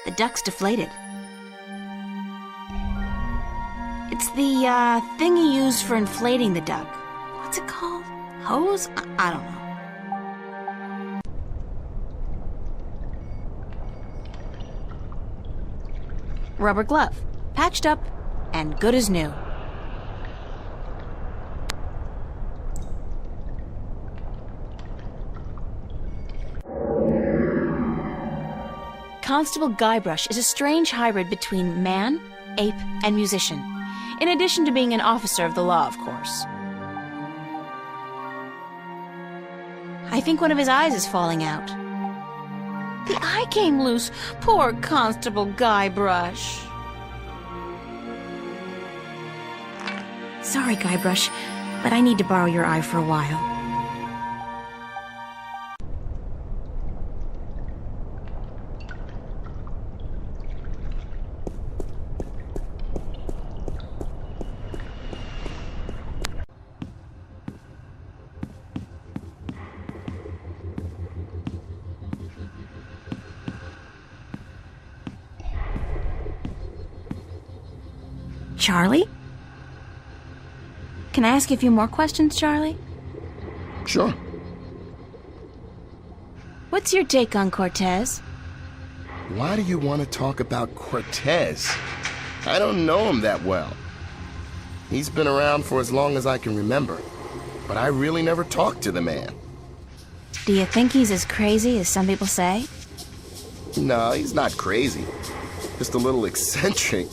The duck's deflated. It's the, thing you use for inflating the duck. What's it called? Hose? I don't know. Rubber glove. Patched up and good as new. Constable Guybrush is a strange hybrid between man, ape, and musician, in addition to being an officer of the law, of course. I think one of his eyes is falling out. The eye came loose. Poor Constable Guybrush. Sorry, Guybrush, but I need to borrow your eye for a while. Charlie? Can I ask you a few more questions, Charlie? Sure. What's your take on Cortez? Why do you want to talk about Cortez? I don't know him that well. He's been around for as long as I can remember, but I really never talked to the man. Do you think he's as crazy as some people say? No, he's not crazy. Just a little eccentric.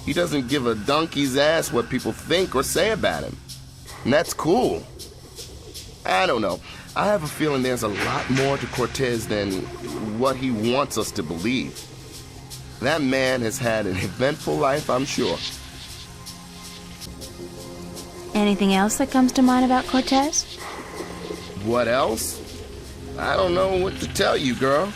He doesn't give a donkey's ass what people think or say about him. And that's cool. I don't know. I have a feeling there's a lot more to Cortez than what he wants us to believe. That man has had an eventful life, I'm sure. Anything else that comes to mind about Cortez? What else? I don't know what to tell you, girl.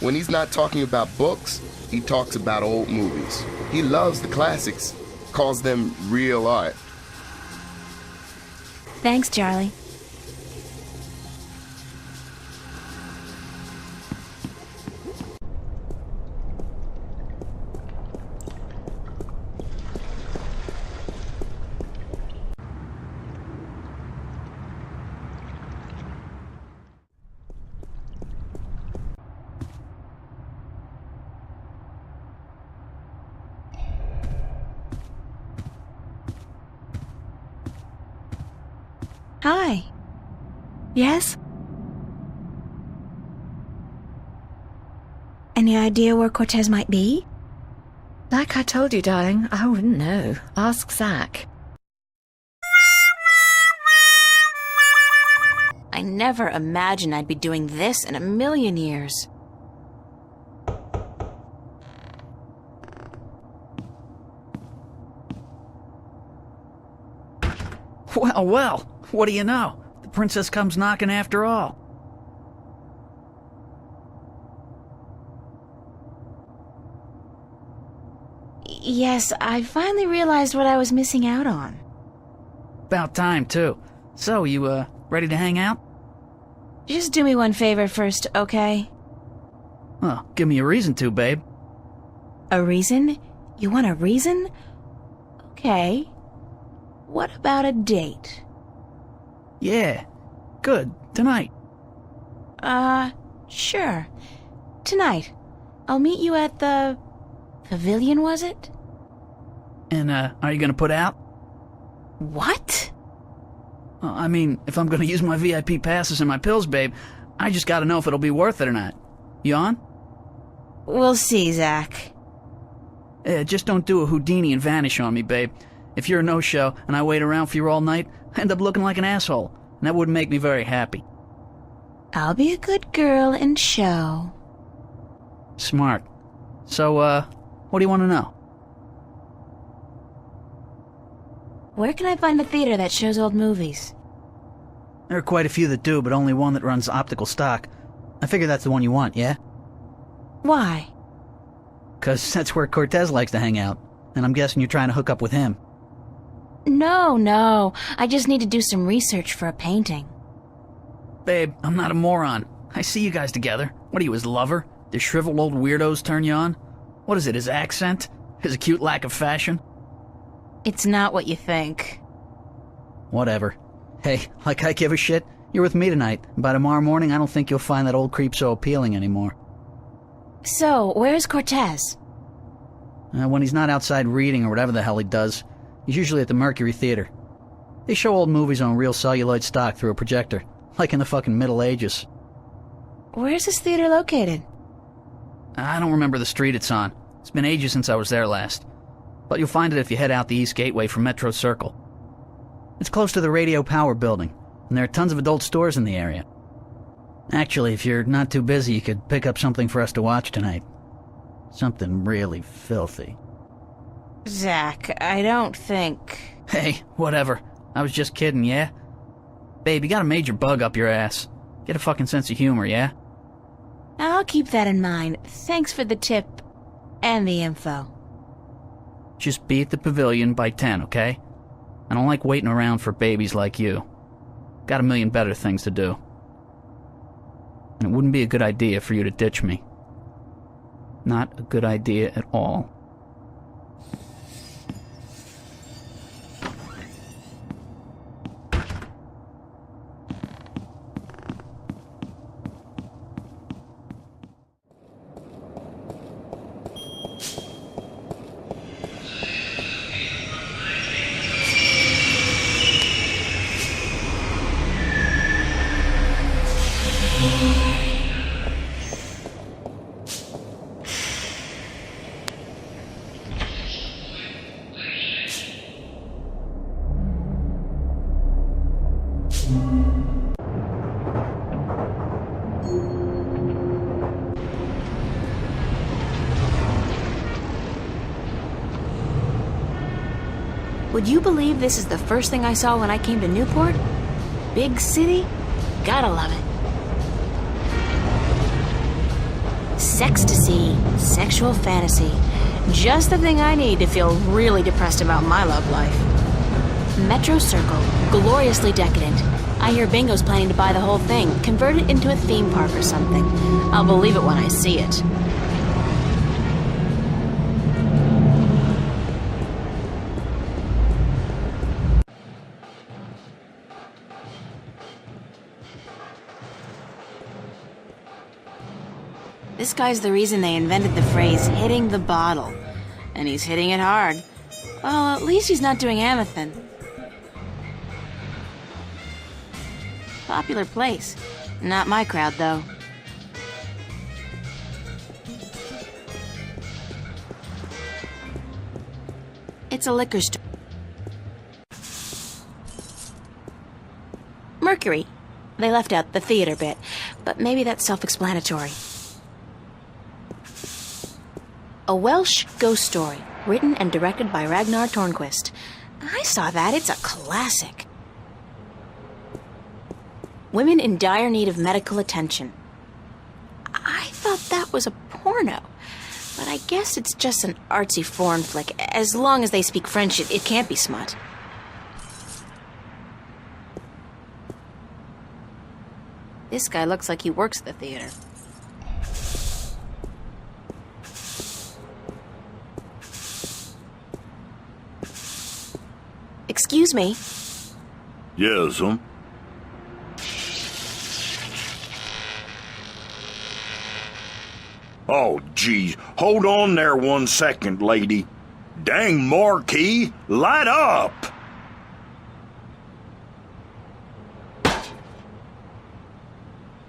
When he's not talking about books, he talks about old movies. He loves the classics, calls them real art. Thanks, Charlie. Hi. Yes? Any idea where Cortez might be? Like I told you, darling, I wouldn't know. Ask Zach. I never imagined I'd be doing this in a million years. Well, well, what do you know? The princess comes knocking after all. Yes, I finally realized what I was missing out on. About time, too. So, you, ready to hang out? Just do me one favor first, okay? Well, give me a reason to, babe. A reason? You want a reason? Okay. What about a date? Yeah. Good. Tonight. Sure. Tonight. I'll meet you at the... pavilion, was it? And, are you gonna put out? What? I mean, if I'm gonna use my VIP passes and my pills, babe, I just gotta know if it'll be worth it or not. You on? We'll see, Zach. Just don't do a Houdini and vanish on me, babe. If you're a no-show and I wait around for you all night, I end up looking like an asshole, and that wouldn't make me very happy. I'll be a good girl and show. Smart. So, what do you want to know? Where can I find a theater that shows old movies? There are quite a few that do, but only one that runs optical stock. I figure that's the one you want, yeah? Why? 'Cause that's where Cortez likes to hang out, and I'm guessing you're trying to hook up with him. No. I just need to do some research for a painting. Babe, I'm not a moron. I see you guys together. What are you, his lover? Do shriveled old weirdos turn you on? What is it, his accent? His acute lack of fashion? It's not what you think. Whatever. Hey, like I give a shit, you're with me tonight. By tomorrow morning, I don't think you'll find that old creep so appealing anymore. So, where's Cortez? When he's not outside reading or whatever the hell he does, he's usually at the Mercury Theater. They show old movies on real celluloid stock through a projector, like in the fucking Middle Ages. Where's this theater located? I don't remember the street it's on. It's been ages since I was there last. But you'll find it if you head out the East Gateway from Metro Circle. It's close to the Radio Power building, and there are tons of adult stores in the area. Actually, if you're not too busy, you could pick up something for us to watch tonight. Something really filthy. Zach, I don't think... Hey, whatever. I was just kidding, yeah? Babe, you got a major bug up your ass. Get a fucking sense of humor, yeah? I'll keep that in mind. Thanks for the tip and the info. Just be at the pavilion by 10, okay? I don't like waiting around for babies like you. Got a million better things to do. And it wouldn't be a good idea for you to ditch me. Not a good idea at all. Would you believe this is the first thing I saw when I came to Newport? Big city? Gotta love it. Sextasy, sexual fantasy. Just the thing I need to feel really depressed about my love life. Metro Circle, gloriously decadent. I hear Bingo's planning to buy the whole thing, convert it into a theme park or something. I'll believe it when I see it. This guy's the reason they invented the phrase, hitting the bottle. And he's hitting it hard. Well, at least he's not doing Amethyst. Popular place. Not my crowd, though. It's a liquor store. Mercury. They left out the theater bit, but maybe that's self-explanatory. A Welsh ghost story, written and directed by Ragnar Tornquist. I saw that. It's a classic. Women in dire need of medical attention. I thought that was a porno, but I guess it's just an artsy foreign flick. As long as they speak French, it can't be smut. This guy looks like he works at the theater. Excuse me. Yes, Oh, geez. Hold on there 1 second, lady. Dang, Marquis, light up!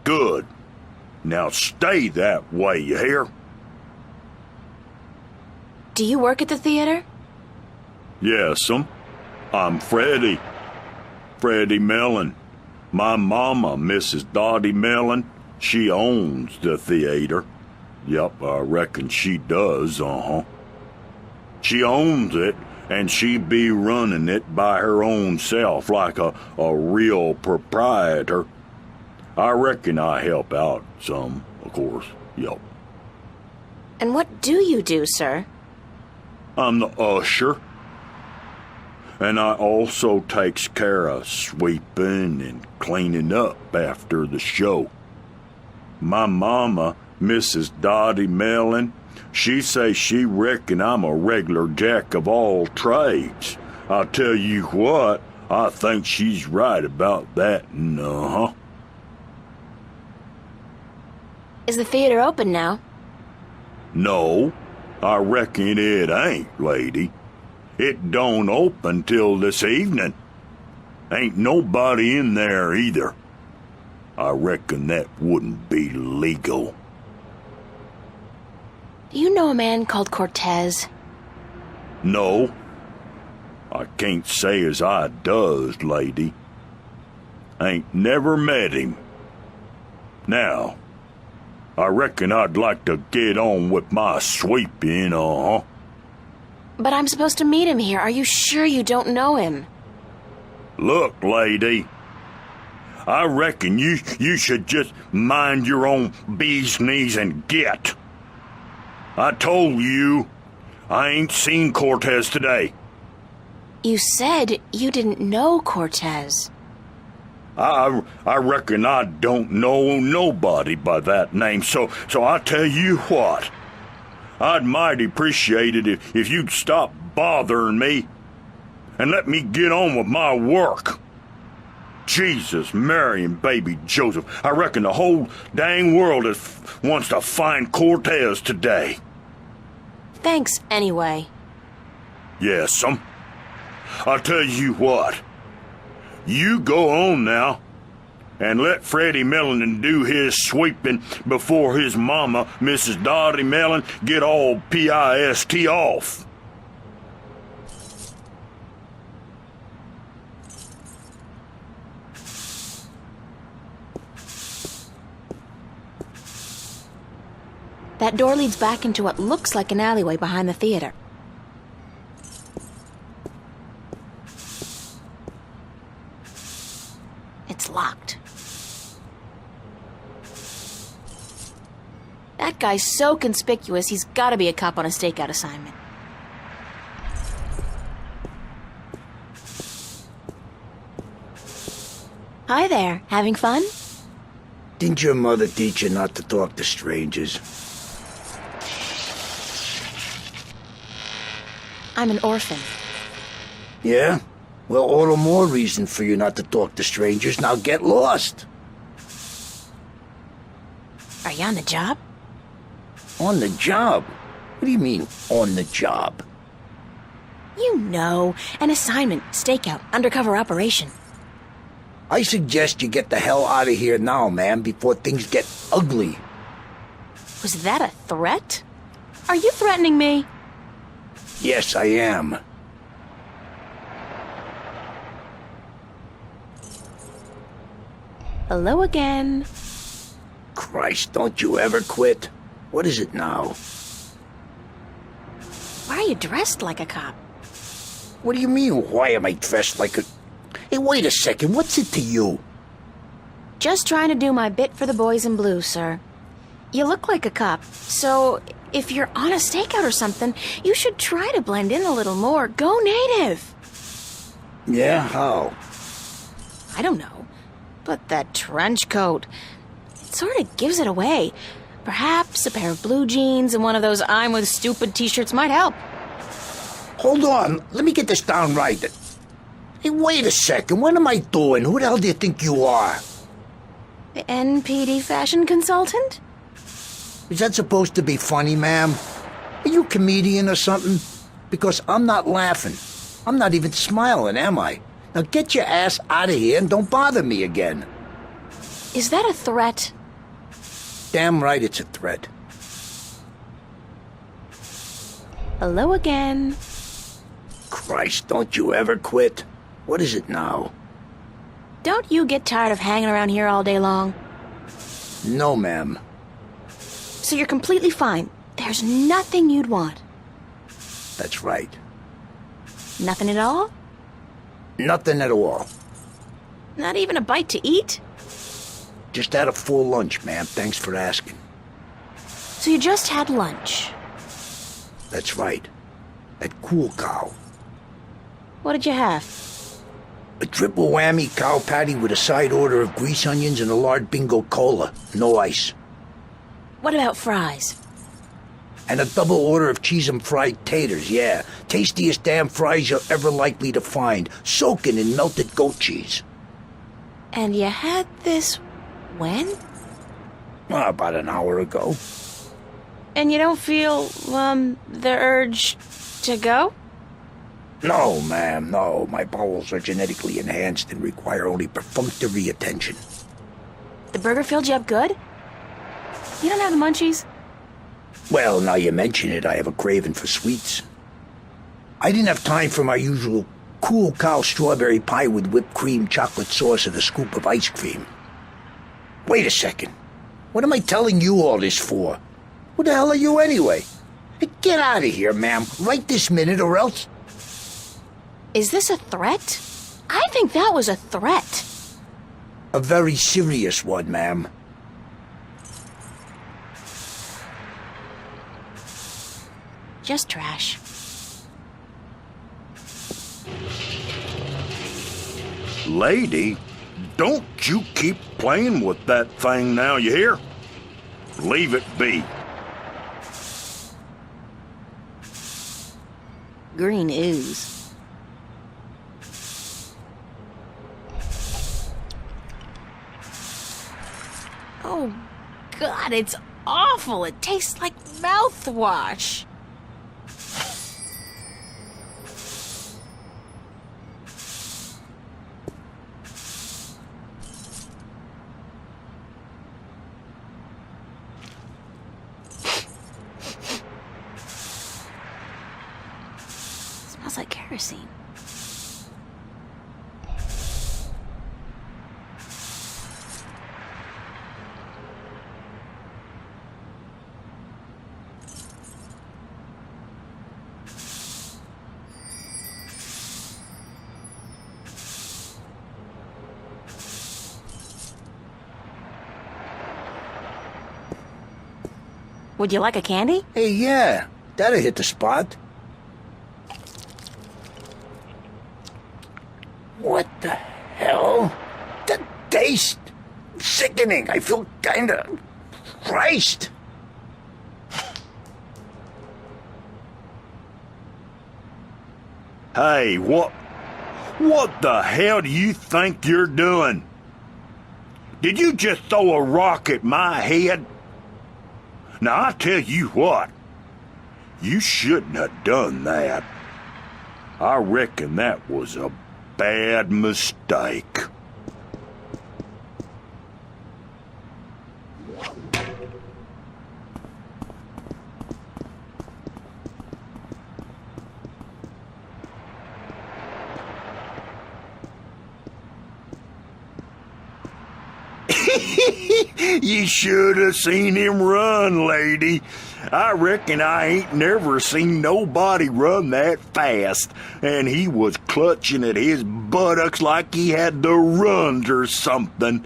Good. Now stay that way, you hear? Do you work at the theater? Yes'm. I'm Freddie. Freddie Mellon. My mama, Mrs. Dottie Mellon, she owns the theater. Yep, I reckon she does, She owns it, and she be running it by her own self like a real proprietor. I reckon I help out some, of course, yep. And what do you do, sir? I'm the usher. And I also takes care of sweeping and cleaning up after the show. My mama, Mrs. Dottie Mellon, she say she reckon I'm a regular jack of all trades. I'll tell you what, I think she's right about that, Is the theater open now? No, I reckon it ain't, lady. It don't open till this evening. Ain't nobody in there either. I reckon that wouldn't be legal. Do you know a man called Cortez? No. I can't say as I does, lady. Ain't never met him. Now, I reckon I'd like to get on with my sweeping, But I'm supposed to meet him here. Are you sure you don't know him? Look, lady, I reckon you should just mind your own bee's knees and get. I told you, I ain't seen Cortez today. You said you didn't know Cortez. I reckon I don't know nobody by that name, so I tell you what. I'd mighty appreciate it if you'd stop bothering me and let me get on with my work. Jesus, Mary, and baby Joseph, I reckon the whole dang world wants to find Cortez today. Thanks anyway. Yes'm. I'll tell you what. You go on now and let Freddie Mellon do his sweeping before his mama, Mrs. Dottie Mellon, get all pissed off. That door leads back into what looks like an alleyway behind the theater. It's locked. That guy's so conspicuous, he's gotta be a cop on a stakeout assignment. Hi there, having fun? Didn't your mother teach you not to talk to strangers? I'm an orphan. Yeah? Well, all the more reason for you not to talk to strangers. Now get lost. Are you on the job? On the job? What do you mean, on the job? You know, an assignment, stakeout, undercover operation. I suggest you get the hell out of here now, man, before things get ugly. Was that a threat? Are you threatening me? Yes, I am. Hello again. Christ, don't you ever quit. What is it now? Why are you dressed like a cop? What do you mean, why am I dressed like a... Hey, wait a second, what's it to you? Just trying to do my bit for the boys in blue, sir. You look like a cop, so if you're on a stakeout or something, you should try to blend in a little more. Go native. Yeah, how? I don't know, but that trench coat, it sort of gives it away. Perhaps a pair of blue jeans and one of those I'm with stupid t-shirts might help. Hold on, let me get this down right. Hey, wait a second, what am I doing? Who the hell do you think you are? The NPD fashion consultant? Is that supposed to be funny, ma'am? Are you a comedian or something? Because I'm not laughing. I'm not even smiling, am I? Now get your ass out of here and don't bother me again. Is that a threat? Damn right it's a threat. Hello again. Christ, don't you ever quit. What is it now? Don't you get tired of hanging around here all day long? No, ma'am. So you're completely fine. There's nothing you'd want. That's right. Nothing at all? Nothing at all. Not even a bite to eat? Just had a full lunch, ma'am. Thanks for asking. So you just had lunch. That's right. At Cool Cow. What did you have? A triple whammy cow patty with a side order of grease onions and a large bingo cola. No ice. What about fries? And a double order of cheese and fried taters, yeah. Tastiest damn fries you're ever likely to find. Soaking in melted goat cheese. And you had this when? About an hour ago. And you don't feel, the urge to go? No, ma'am, no. My bowels are genetically enhanced and require only perfunctory attention. The burger filled you up good? You don't have the munchies? Well, now you mention it, I have a craving for sweets. I didn't have time for my usual Cool Cow strawberry pie with whipped cream, chocolate sauce, and a scoop of ice cream. Wait a second. What am I telling you all this for? Who the hell are you anyway? Hey, get out of here, ma'am, right this minute, or else... Is this a threat? I think that was a threat. A very serious one, ma'am. Just trash. Lady, don't you keep playing with that thing now, you hear? Leave it be. Green ooze. Oh, God, it's awful. It tastes like mouthwash. Smells like kerosene. Would you like a candy? Hey, yeah, that'll hit the spot. What the hell? The taste... sickening. I feel kinda... Christ. Hey, what the hell do you think you're doing? Did you just throw a rock at my head? Now, I tell you what, you shouldn't have done that. I reckon that was a bad mistake. You should have seen him run, lady. I reckon I ain't never seen nobody run that fast. And he was clutching at his buttocks like he had the runs or something.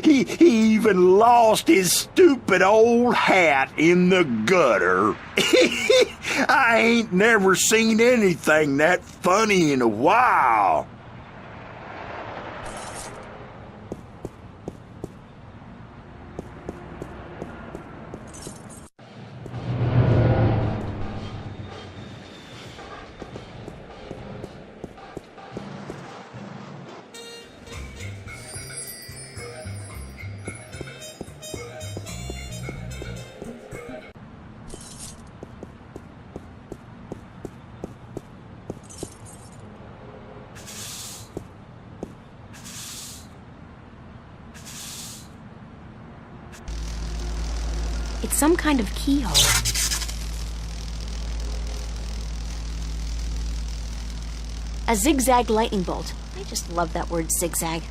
He even lost his stupid old hat in the gutter. I ain't never seen anything that funny in a while. It's some kind of keyhole. A zigzag lightning bolt. I just love that word, zigzag.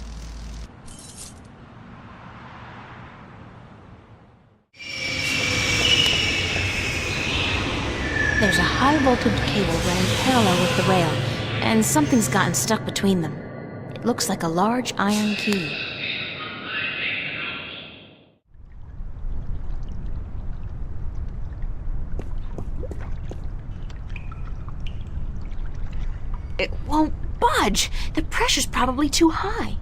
There's a high-voltage cable running parallel with the rail, and something's gotten stuck between them. It looks like a large iron key. It won't budge. The pressure's probably too high.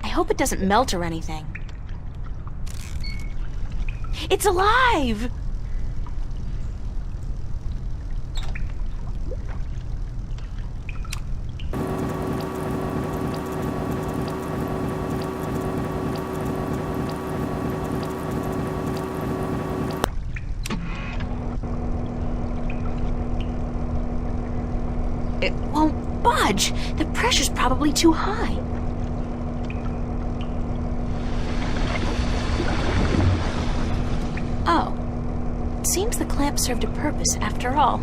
I hope it doesn't melt or anything. It's alive! It won't budge. The pressure's probably too high. Oh. Seems the clamp served a purpose after all.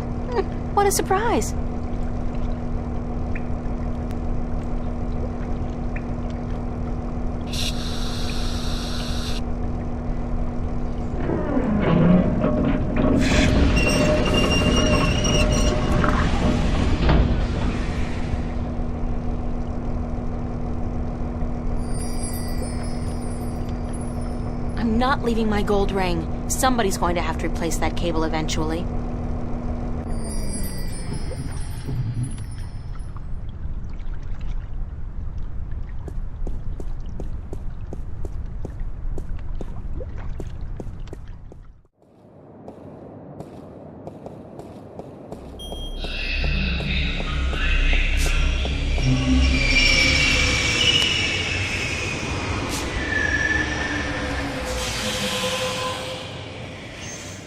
What a surprise. I'm not leaving my gold ring. Somebody's going to have to replace that cable eventually.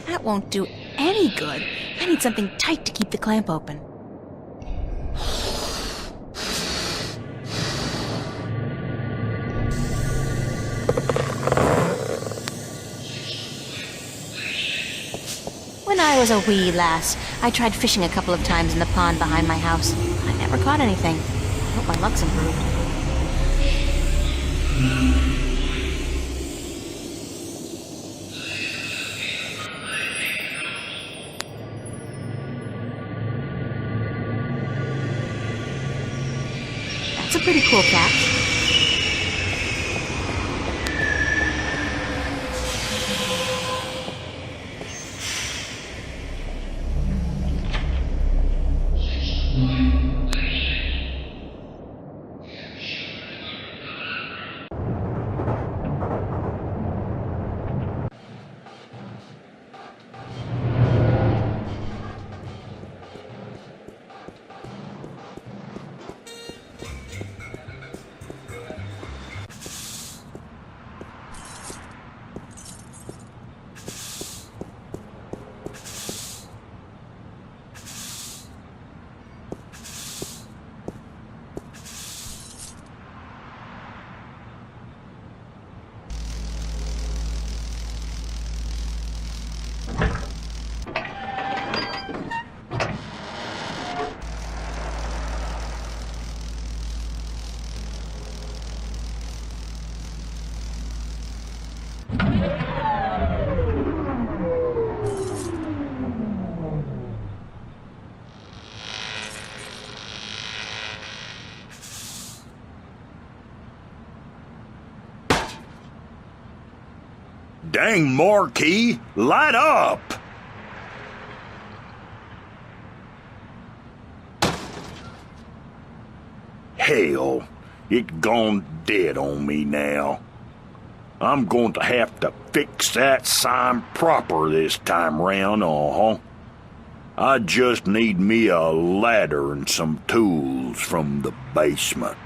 That won't do any good. I need something tight to keep the clamp open. When I was a wee lass, I tried fishing a couple of times in the pond behind my house. I never caught anything. I hope my luck's improved. That's a pretty cool catch. Dang, Marquis, light up! Hell, it gone dead on me now. I'm going to have to fix that sign proper this time round, I just need me a ladder and some tools from the basement.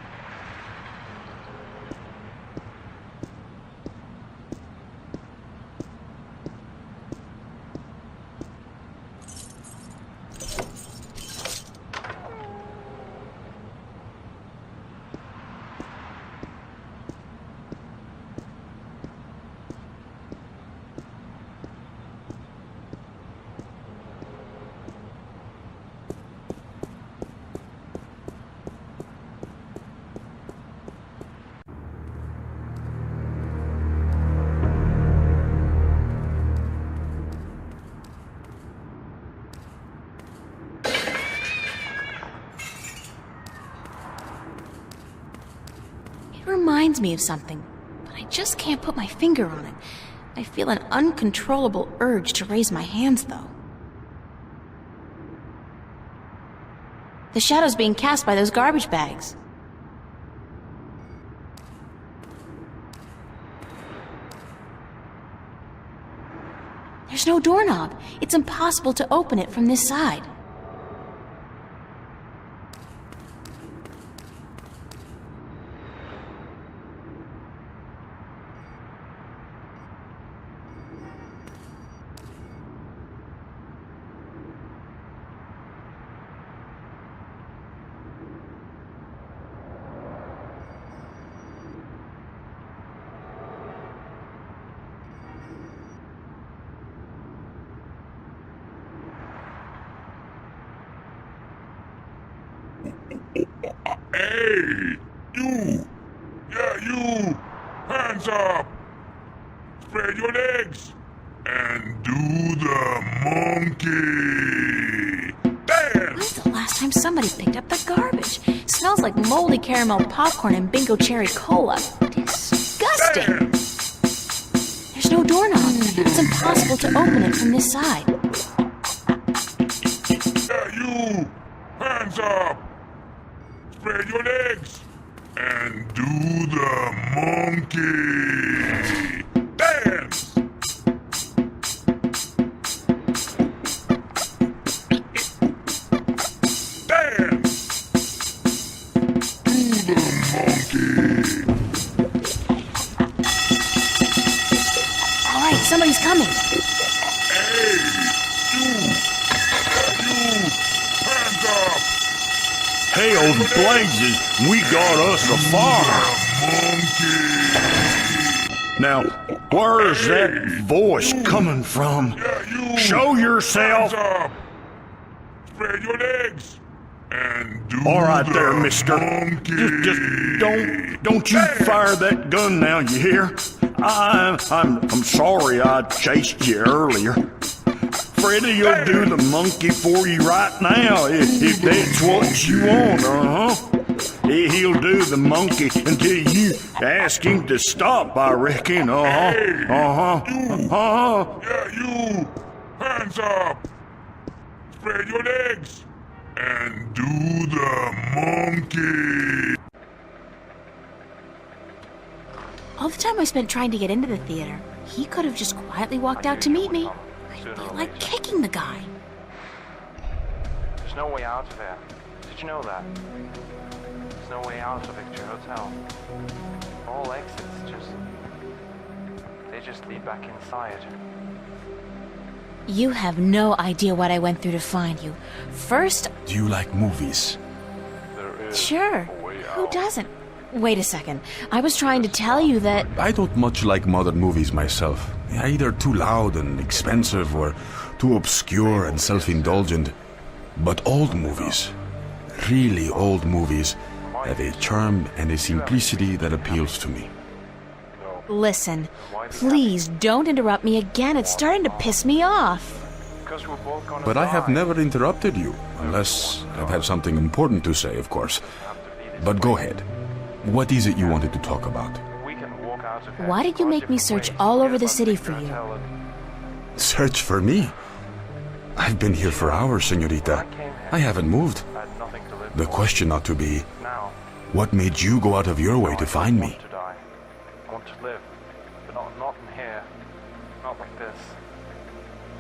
reminds me of something, but I just can't put my finger on it. I feel an uncontrollable urge to raise my hands, though. The shadow's being cast by those garbage bags. There's no doorknob. It's impossible to open it from this side. Hey! You! Yeah, you! Hands up! Spread your legs! And do the monkey! Dance! When's the last time somebody picked up the garbage? Smells like moldy caramel popcorn and bingo cherry cola. Disgusting! Dance! There's no doorknob. It's impossible to open it from this side. Yeah, you! Hands up! Spread your legs! And do the monkey! Dance! Dance! Do the monkey! All right, somebody's coming. Hey! You! Hands up! Hell blazes, we got us a fire. Now, where's that voice coming from? Yeah, you! Show yourself. Hands up! Spread your legs! And do All right the there, mister. monkey! Just don't you fire that gun now, you hear? I'm sorry I chased you earlier. Freddy will do the monkey for you right now, if that's what you want, He'll do the monkey until you ask him to stop, I reckon, Yeah, you! Hands up! Spread your legs! And do the monkey! All the time I spent trying to get into the theater, he could have just quietly walked out to meet me. I feel like kicking the guy. There's no way out of here. Did you know that? There's no way out of Victory Hotel. All exits they just lead back inside. You have no idea what I went through to find you. First... Do you like movies? Sure. Who doesn't? Wait a second. I was trying to tell you that... I don't much like modern movies myself. They're either too loud and expensive or too obscure and self-indulgent. But old movies, really old movies, have a charm and a simplicity that appeals to me. Listen, please don't interrupt me again. It's starting to piss me off. But I have never interrupted you, unless I've had something important to say, of course. But go ahead. What is it you wanted to talk about? Why did you make me search all over the city for you? Search for me? I've been here for hours, señorita. I haven't moved. The question ought to be, what made you go out of your way to find me? I want to live, but not in here. Not like this.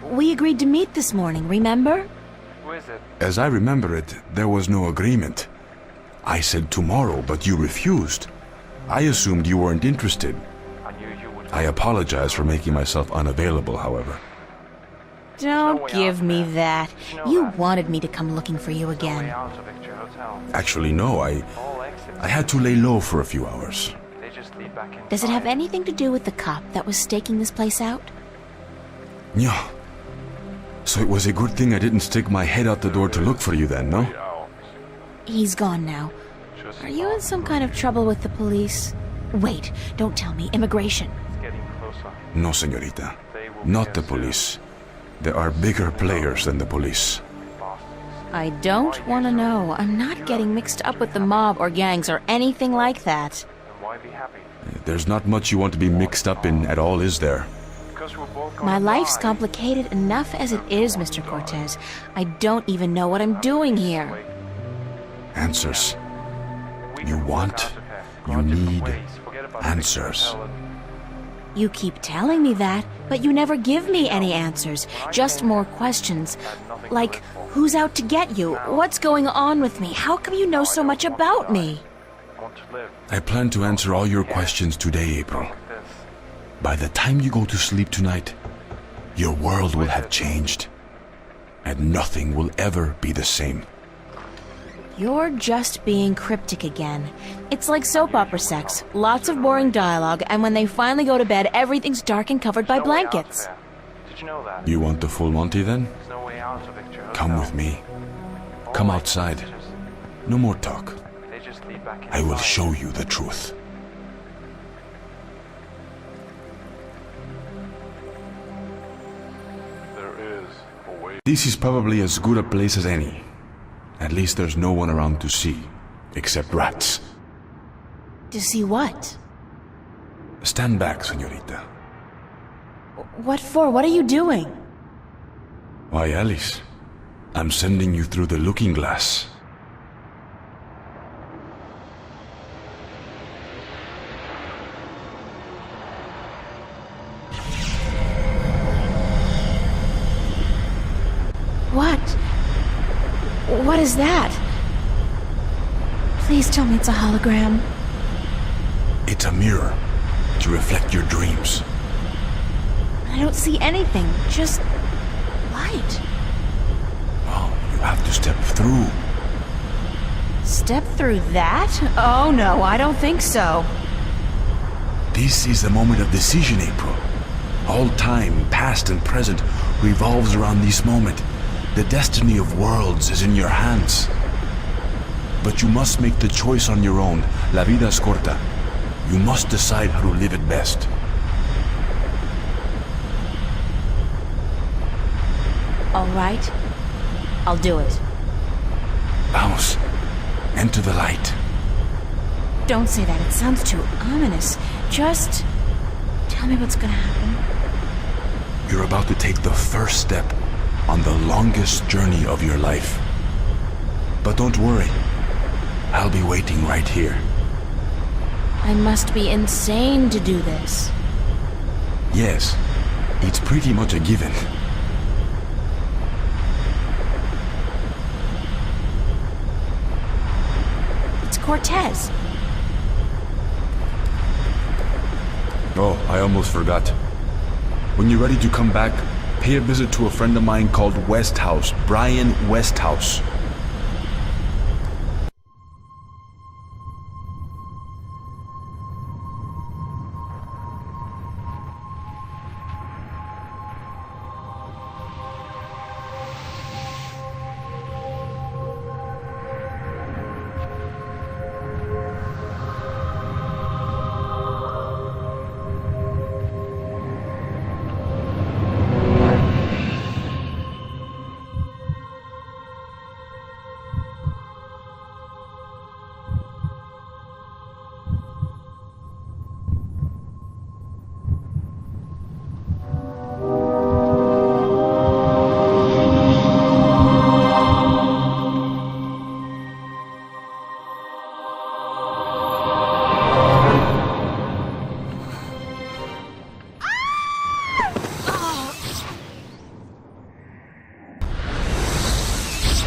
We agreed to meet this morning, remember? Who is it? As I remember it, there was no agreement. I said tomorrow, but you refused. I assumed you weren't interested. I knew you would. I apologize for making myself unavailable, however. Don't give me that. You wanted me to come looking for you again. Actually, no, I had to lay low for a few hours. Does it have anything to do with the cop that was staking this place out? Yeah. So it was a good thing I didn't stick my head out the door to look for you then, no? He's gone now. Are you in some kind of trouble with the police? Wait, don't tell me. Immigration. No, señorita. Not the police. There are bigger players than the police. I don't want to know. I'm not getting mixed up with the mob or gangs or anything like that. might be happy. There's not much you want to be mixed up in at all, is there? Because we're both going My to life's die. complicated enough as it is, Mr. Cortez. I don't even know what I'm doing here. Answers. We You can work want, out of here. Go you our different need ways. Forget about the answers. hotel and- You keep telling me that, but you never give me any answers. Just more questions. Like, who's out to get you? What's going on with me? How come you know so much about me? I want to live I plan to answer all your questions today, April. like this. By the time you go to sleep tonight, your world will have changed. And nothing will ever be the same. You're just being cryptic again. It's like soap opera sex. Lots of boring dialogue, and when they finally go to bed, everything's dark and covered by There's no way out of blankets. there. Did you know that? You want the full Monty then? There's no way out of Victor Hotel. Come with me. All Come my outside. messages, No more talk. They just lead back I will inside. show you the truth. There is a way. This is probably as good a place as any. At least there's no one around to see, except rats. To see what? Stand back, señorita. What for? What are you doing? Why, Alice, I'm sending you through the looking glass. What? What is that? Please tell me it's a hologram. It's a mirror to reflect your dreams. I don't see anything, just light. Oh, you have to step through. Step through that? Oh no, I don't think so. This is the moment of decision, April. All time, past and present, revolves around this moment. The destiny of worlds is in your hands. But you must make the choice on your own. La vida es corta. You must decide how to live it best. All right, I'll do it. Vamos. Enter the light. Don't say that, it sounds too ominous. Just tell me what's gonna happen. You're about to take the first step on the longest journey of your life. But don't worry. I'll be waiting right here. I must be insane to do this. Yes, it's pretty much a given. It's Cortez. Oh, I almost forgot. When you're ready to come back, pay a visit to a friend of mine called Westhouse, Brian Westhouse.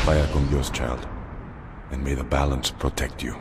Vaya con Dios, child, and may the balance protect you.